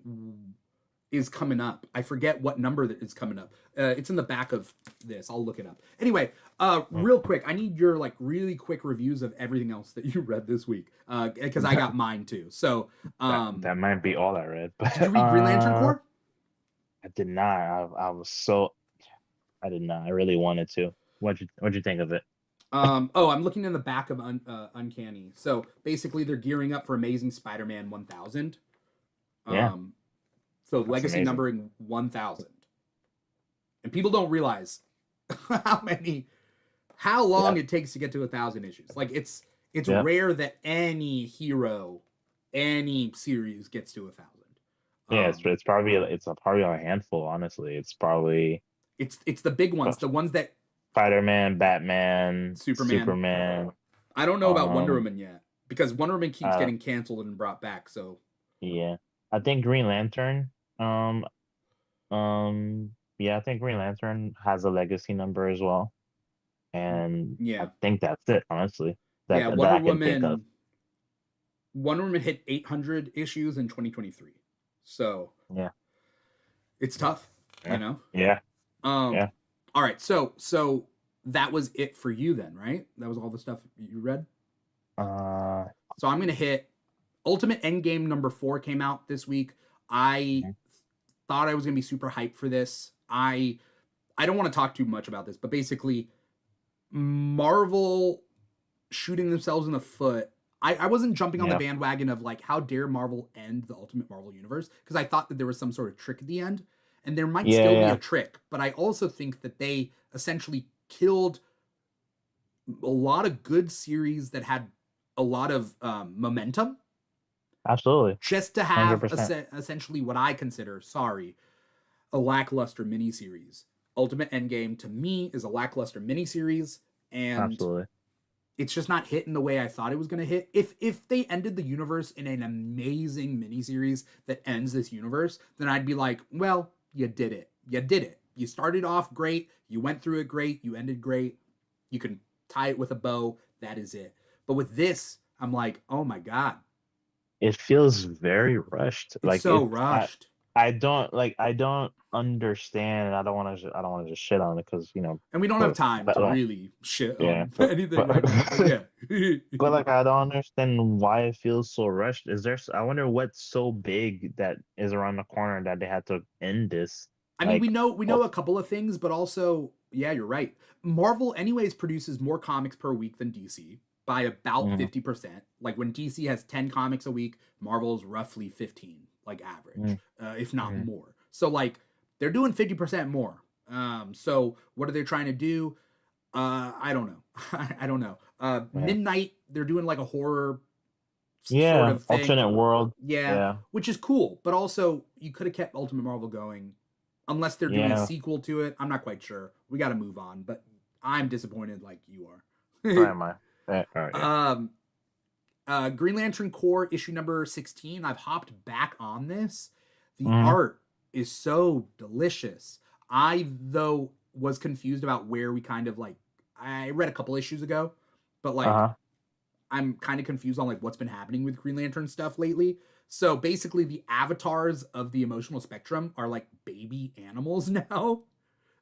is coming up. I forget what number that is coming up. It's in the back of this. I'll look it up. Anyway, Mm. real quick, I need your like really quick reviews of everything else that you read this week, because I got mine too. So, That might be all I read, did you but read Green Lantern Corps? I did not. I was so I did not. I really wanted to. What'd you think of it? Oh, I'm looking in the back of Uncanny. So basically, they're gearing up for Amazing Spider-Man 1000. Yeah, Um, so that's legacy amazing. numbering 1000, and people don't realize how many, how long Yeah, it takes to get to 1,000 issues. Like it's yeah, rare that any hero, any series gets to 1,000. yeah. Um, Probably a handful. Honestly, it's probably it's the big uh, ones, the ones that Spider-Man, Batman, Superman. Superman. I don't know about Wonder Um, Woman yet because Wonder Woman keeps uh, getting canceled and brought back. So yeah. I think Green Lantern. Yeah. I think Green Lantern has a legacy number as well, and I yeah, think that's it. Honestly, yeah. that I can think of. Wonder Woman hit 800 issues in 2023. So Yeah, it's tough, you yeah, know. yeah, Um, yeah. all right, so that was it for you then, right? That was all the stuff you read. Uh, So I'm gonna hit Ultimate Endgame number 4 came out this week. I mhm. thought I was gonna be super hyped for this. I don't want to talk too much about this, but basically, Marvel shooting themselves in the foot. I wasn't jumping on the Yeah, bandwagon of like how dare Marvel end the Ultimate Marvel universe because I thought that there was some sort of trick at the end, and there might yeah, still be a yeah. trick, but I also think that they essentially killed a lot of good series that had a lot of momentum Absolutely, just to hundred have percent. essentially what I consider, sorry, a lackluster miniseries. Ultimate Endgame to me is a lackluster miniseries, and Absolutely. it's just not hitting the way I thought it was going to hit. If they ended the universe in an amazing miniseries that ends this universe, then I'd be like, well, you did it. You did it. You started off great. You went through it great. You ended great. You can tie it with a bow. That is it. But with this, I'm like, oh my God, It feels very rushed. it's Like so it, rushed. I don't understand. And I don't want to just shit on it because And we don't have time but to really shit yeah, on anything right now. But yeah. but like I don't understand why it feels so rushed. I wonder what's so big that is around the corner that they had to end this. I mean, Like, we know a couple of things, but also, yeah, you're right. Marvel, anyways, produces more comics per week than DC by about mm, 50%. Like when DC has 10 comics a week, Marvel's roughly 15, like average, mm, if not mm, more. So like they're doing 50% more. So what are they trying to do? I don't know. I don't know. yeah, Midnight, they're doing like a horror sort yeah, of thing. alternate world, Yeah, yeah, which is cool, but also you could have kept Ultimate Marvel going unless they're doing a yeah, sequel to it. I'm not quite sure. We got to move on, but I'm disappointed like you where am I? Oh, are. yeah. Green Lantern Corps issue number 16. I've hopped back on this. The Mm-hmm. art is so delicious. I though was confused about where we kind of like I read a couple issues ago, but like Uh-huh. I'm kind of confused on like what's been happening with Green Lantern stuff lately. So basically the avatars of the emotional spectrum are like baby animals now.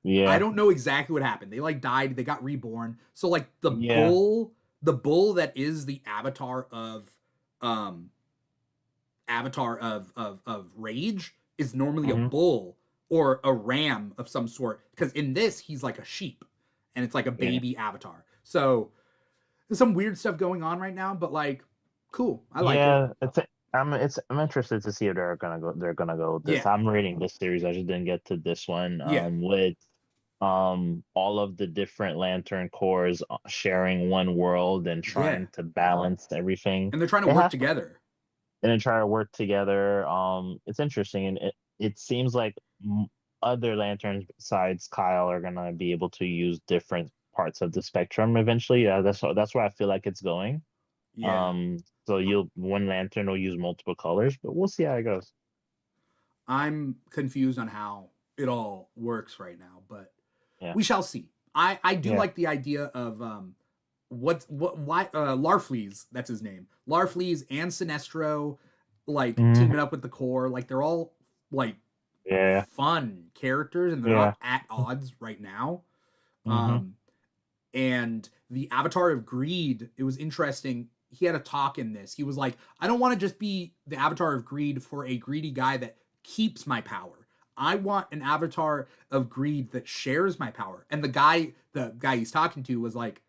I Yeah, don't know exactly what happened. They like died, they got reborn. So like yeah. the bull that is the um avatar of rage is normally a Mm-hmm. bull or a ram of some sort because in this he's like a sheep and it's like a Yeah. baby avatar. So there's some weird stuff going on right now, but like cool. I like it. Yeah, I'm interested to see if they're gonna go with this. Yeah. I'm reading this series. I just didn't get to this one. Yeah. With all of the different Lantern Corps sharing one world and Yeah. trying to balance everything. And they're trying to They work have together. and then try to work together. It's interesting, and it seems like other lanterns besides Kyle are gonna be able to use different parts of the spectrum eventually. That's where I feel like it's going. Yeah. Um, so you'll one lantern will use multiple colors, but we'll see how it goes. I'm confused on how it all works right now, but Yeah, we shall see. I do yeah. like the idea of what why Larfleeze, that's his name. Larfleeze and Sinestro like Hmm. teaming up with the core, like they're all like Yeah, fun characters and they're yeah. not at odds right now. Hmm. Um and the Avatar of Greed, it was interesting. He had a talk in this. He was like, I don't want to just be the Avatar of Greed for a greedy guy that keeps my power. I want an Avatar of Greed that shares my power. And the guy he's talking to was like,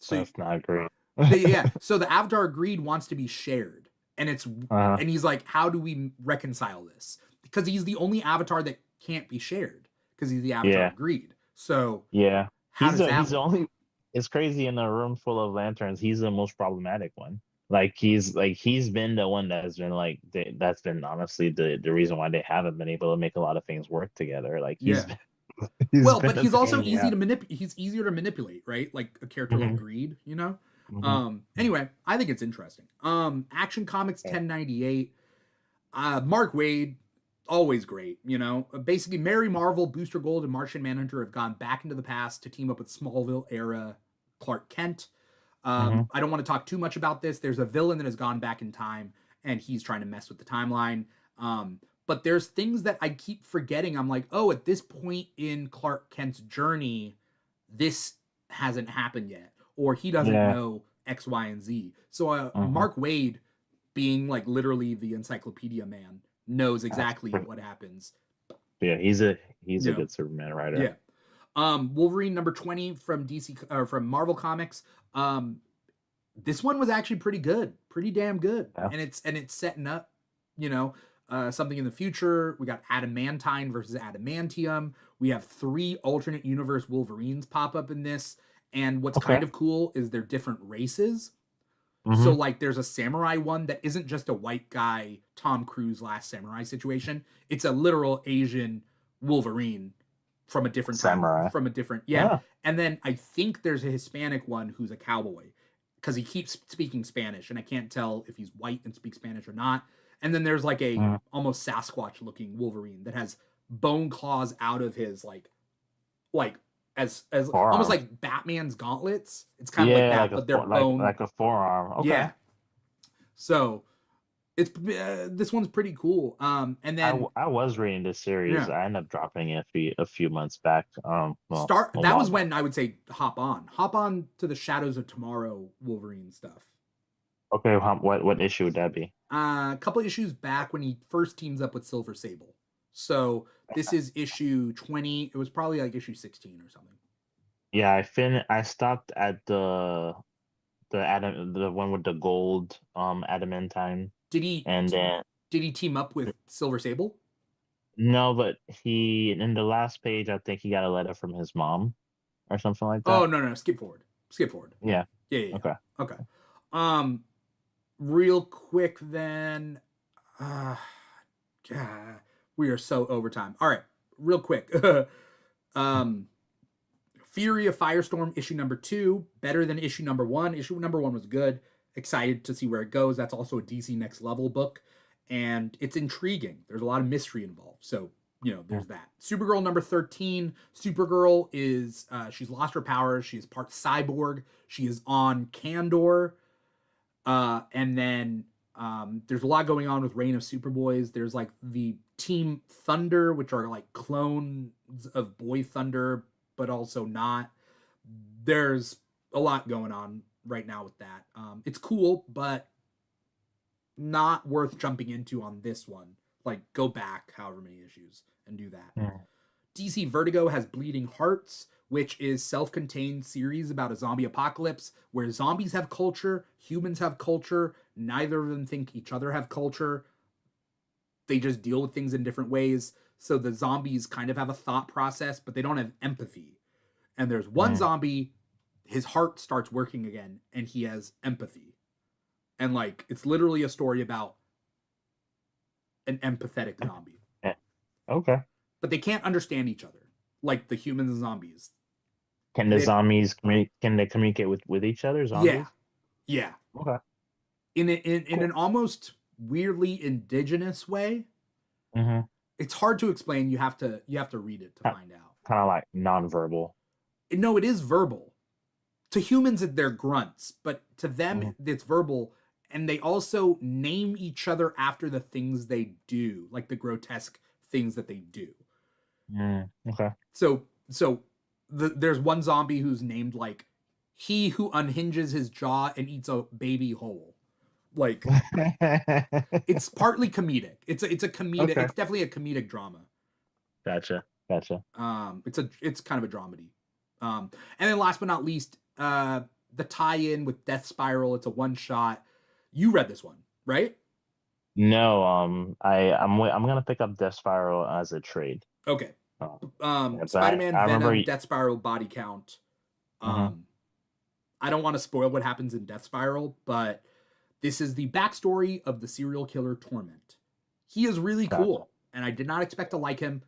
so That's not great. yeah, so the Avatar of Greed wants to be shared. And it's Uh, and he's like, how do we reconcile this? Because he's the only Avatar that can't be shared because he's the Avatar yeah, of Greed. So yeah. how does He's that the work? only. It's crazy in a room full of lanterns. He's the most problematic one. He's been the one that's been that's been honestly the reason why they haven't been able to make a lot of things work together. Like he's Yeah. been he's Well, been but a he's pain also in the easy ass. to manipulate. He's easier to manipulate, right? Like a character like Hmm. Greed, you know. Hmm. Anyway, I think it's interesting. Action Comics Yeah. 1098. Mark Waid, always great. You know, basically, Mary Marvel, Booster Gold, and Martian Manhunter have gone back into the past to team up with Smallville era Clark Kent. Hmm. I don't want to talk too much about this. There's a villain that has gone back in time, and he's trying to mess with the timeline. But there's things that I keep forgetting. I'm like, oh, at this point in Clark Kent's journey, this hasn't happened yet, or he doesn't Yeah. know X, Y, and Z. So Hmm. Mark Waid, being like literally the encyclopedia man, knows That's exactly pretty, what happens. yeah. He's a You know, good Superman writer. yeah. Wolverine number 20 from DC or from Marvel Comics. Um, this one was actually pretty good, pretty damn good, Yeah. and it's setting up, you know, something in the future. We got Adamantine versus Adamantium. We have three alternate universe Wolverines pop up in this, and what's Okay. kind of cool is they're different races. So Hmm. like, there's a samurai one that isn't just a white guy Tom Cruise Last Samurai situation. It's a literal Asian Wolverine from a different time, Samurai. from a different yeah. Yeah. And then I think there's a Hispanic one who's a cowboy because he keeps speaking Spanish, and I can't tell if he's white and speaks Spanish or not. And then there's like a Mm. almost Sasquatch looking Wolverine that has bone claws out of his like as almost Forearms. like Batman's gauntlets. It's kind of like Yeah, that, but they're bone. like a forearm. Okay. Yeah. So it's this one's pretty cool. And then I was reading this series. yeah, I ended up dropping it a few months back. Well, start. a That was while when back. I would say hop on to the Shadows of Tomorrow Wolverine stuff. Okay, what issue would that be? A couple issues back when he first teams up with Silver Sable. So this is issue 20. It was probably like issue 16 or something. Yeah, I stopped at the one with the gold adamantine, Did he and then did he team up with Silver Sable? no, but he in the last page I think he got a letter from his mom or something like Oh that. no, skip forward. Skip forward. Yeah. Yeah. Okay. Okay. Um, real quick then. Uh, God, we are so overtime. All right, real quick. um, Fury of Firestorm issue number 2, better than issue number 1. Issue number 1 was good. Excited to see where it goes. That's also a DC Next Level book, and it's intriguing. There's a lot of mystery involved. So there's that. Supergirl number 13. Supergirl is she's lost her powers. She is part cyborg. She is on Kandor. And then there's a lot going on with Reign of Superboys. There's like the Team Thunder, which are like clones of Boy Thunder, but also not. There's a lot going on right now with that. It's cool, but not worth jumping into on this one. Like, go back however many issues and do that. Yeah. DC Vertigo has Bleeding Hearts, which is self-contained series about a zombie apocalypse where zombies have culture, humans have culture, neither of them think each other have culture. They just deal with things in different ways. So the zombies kind of have a thought process, but they don't have empathy. And there's one zombie, his heart starts working again, and he has empathy. And like, it's literally a story about an empathetic zombie. Okay. But they can't understand each other, like the humans and zombies. Can the zombies can they communicate with each other? Zombies? Yeah. Okay. In cool. An almost weirdly indigenous way. Mm-hmm. It's hard to explain. You have to read it to find out. Kind of like nonverbal. No, it is verbal. To humans, they're grunts, but to them, it's verbal. And they also name each other after the things they do, like the grotesque things that they do. Okay. So there's one zombie who's named like he who unhinges his jaw and eats a baby whole. Like it's partly comedic. It's a comedic. Okay. It's definitely a comedic drama. Gotcha. It's kind of a dramedy. And then last but not least, the tie-in with Death Spiral. It's a one shot. You read this one, right? No. I'm gonna pick up Death Spiral as a trade. Okay. Spider-Man, Venom, Death Spiral, body count. I don't want to spoil what happens in Death Spiral, but this is the backstory of the serial killer Torment. He is really cool, and I did not expect to like him.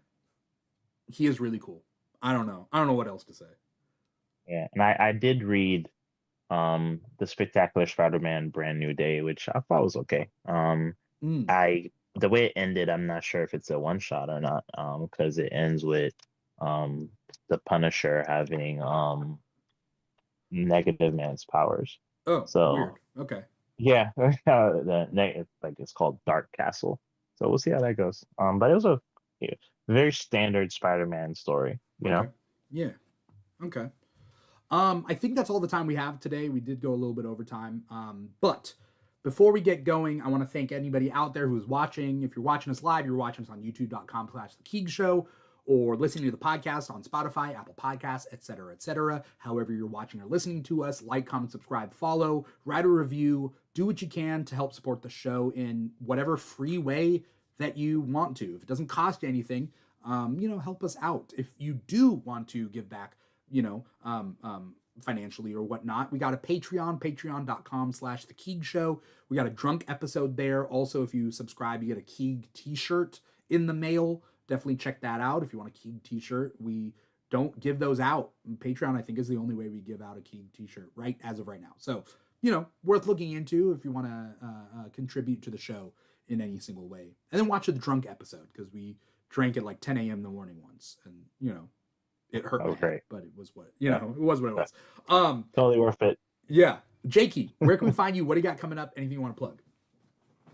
He is really cool. I don't know what else to say. Yeah, and I did read the Spectacular Spider-Man Brand New Day, which I thought was okay. The way it ended, I'm not sure if it's a one shot or not, because it ends with the Punisher having Negative Man's powers. Oh, so weird. Okay. Yeah, it's called Dark Castle. So we'll see how that goes. But it was a very standard Spider-Man story, you know? Yeah. Okay. I think that's all the time we have today. We did go a little bit over time. But before we get going, I want to thank anybody out there who's watching. If you're watching us live, you're watching us on youtube.com/The Keeg Show, or listening to the podcast on Spotify, Apple Podcasts, etc., etc. However you're watching or listening to us, like, comment, subscribe, follow, write a review, do what you can to help support the show in whatever free way that you want to. If it doesn't cost you anything, help us out. If you do want to give back, financially or whatnot, we got a patreon.com/The Keeg Show. We got a drunk episode there. Also, if you subscribe, you get a Keeg t-shirt in the mail. Definitely check that out if you want a Keeg t-shirt. We don't give those out. Patreon, I think, is the only way we give out a Keeg t-shirt as of right now. So, worth looking into if you want to contribute to the show in any single way. And then watch the drunk episode, because we drank at like 10 a.m. in the morning once, and it hurt my head, but it was what it was what it was. Totally worth it. Yeah. Jecky, where can we find you? What do you got coming up? Anything you want to plug?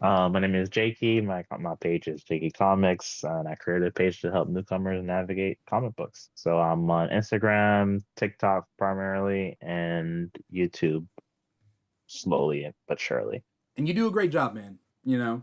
My name is Jecky. My page is Jecky Comics, and I created a page to help newcomers navigate comic books. So I'm on Instagram, TikTok primarily, and YouTube slowly but surely. And you do a great job, man. I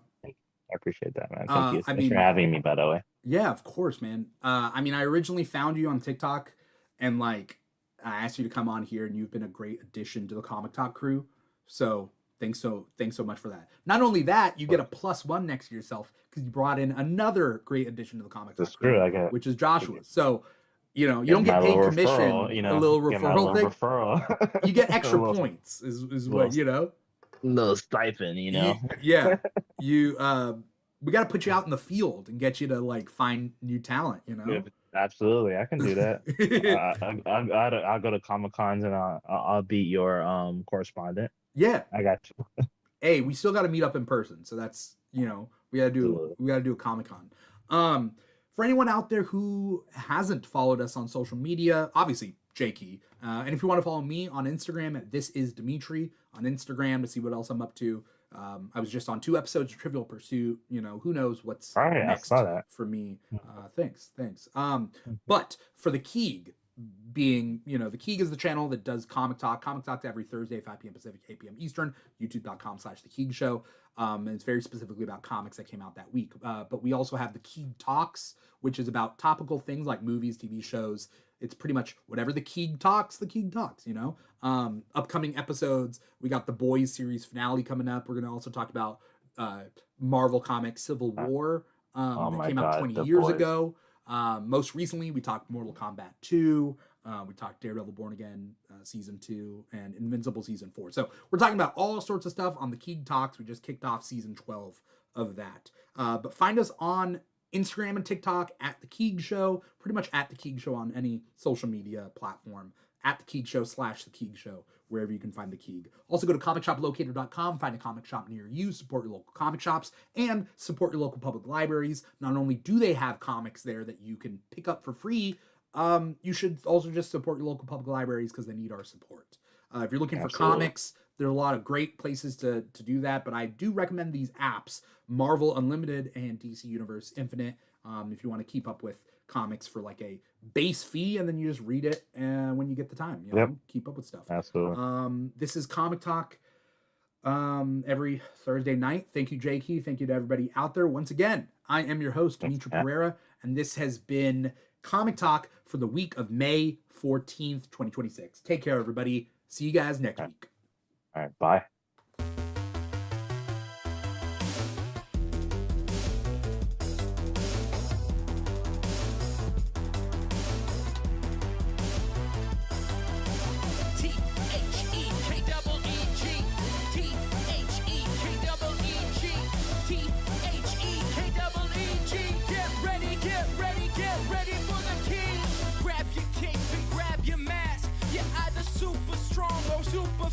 appreciate that, man. Thank you. Thanks for having me, by the way. Yeah, of course, man. I mean, I originally found you on TikTok, and like I asked you to come on here, and you've been a great addition to the Comic Talk crew. So thanks so much for that. Not only that, you get a +1 next to yourself because you brought in another great addition to the Comic Talk That's true. crew, I got which is Joshua. So you know, you get don't my get paid little commission, referral. You a know, little get my referral little thing. referral. You get extra little, points, is little, what you know. little stipend. You know. Yeah, you. We got to put you out in the field and get you to like find new talent. You Yeah, know. absolutely, I can do that. I'll go to Comic Cons and I'll be your correspondent. Yeah. I got you. Hey, we still got to meet up in person, so that's we got to do a Comic Con. For anyone out there who hasn't followed us on social media, obviously Jecky, and if you want to follow me on Instagram at This Is Dimithri on Instagram to see what else I'm up to. I was just on 2 episodes of Trivial Pursuit. You know, who knows what's next for me. Thanks. But for the Keeg, being, the Keeg is the channel that does Comic Talk. Comic Talk every Thursday, 5 p.m. Pacific, 8 p.m. Eastern, youtube.com/The Keeg Show. And it's very specifically about comics that came out that week. But we also have the Keeg Talks, which is about topical things like movies, TV shows. It's pretty much whatever the Keeg talks, upcoming episodes. We got the Boys series finale coming up. We're going to also talk about Marvel Comics Civil War that came out 20 years ago. Most recently, we talked Mortal Kombat 2. We talked Daredevil Born Again Season 2 and Invincible Season 4. So we're talking about all sorts of stuff on the Keeg Talks. We just kicked off Season 12 of that. But find us on Instagram and TikTok at The Keeg Show, pretty much at The Keeg Show on any social media platform, at The Keeg Show /The Keeg Show, wherever you can find The Keeg. Also go to comicshoplocator.com, find a comic shop near you, support your local comic shops, and support your local public libraries. Not only do they have comics there that you can pick up for free, you should also just support your local public libraries because they need our support. If you're looking for comics, there are a lot of great places to do that, but I do recommend these apps, Marvel Unlimited and DC Universe Infinite, if you want to keep up with comics for like a base fee, and then you just read it when you get the time, keep up with stuff. Absolutely. This is Comic Talk every Thursday night. Thank you, Jecky. Thank you to everybody out there. Once again, I am your host, Dimithri Perera, and this has been Comic Talk for the week of May 14th, 2026. Take care, everybody. See you guys next week. All right, bye. Super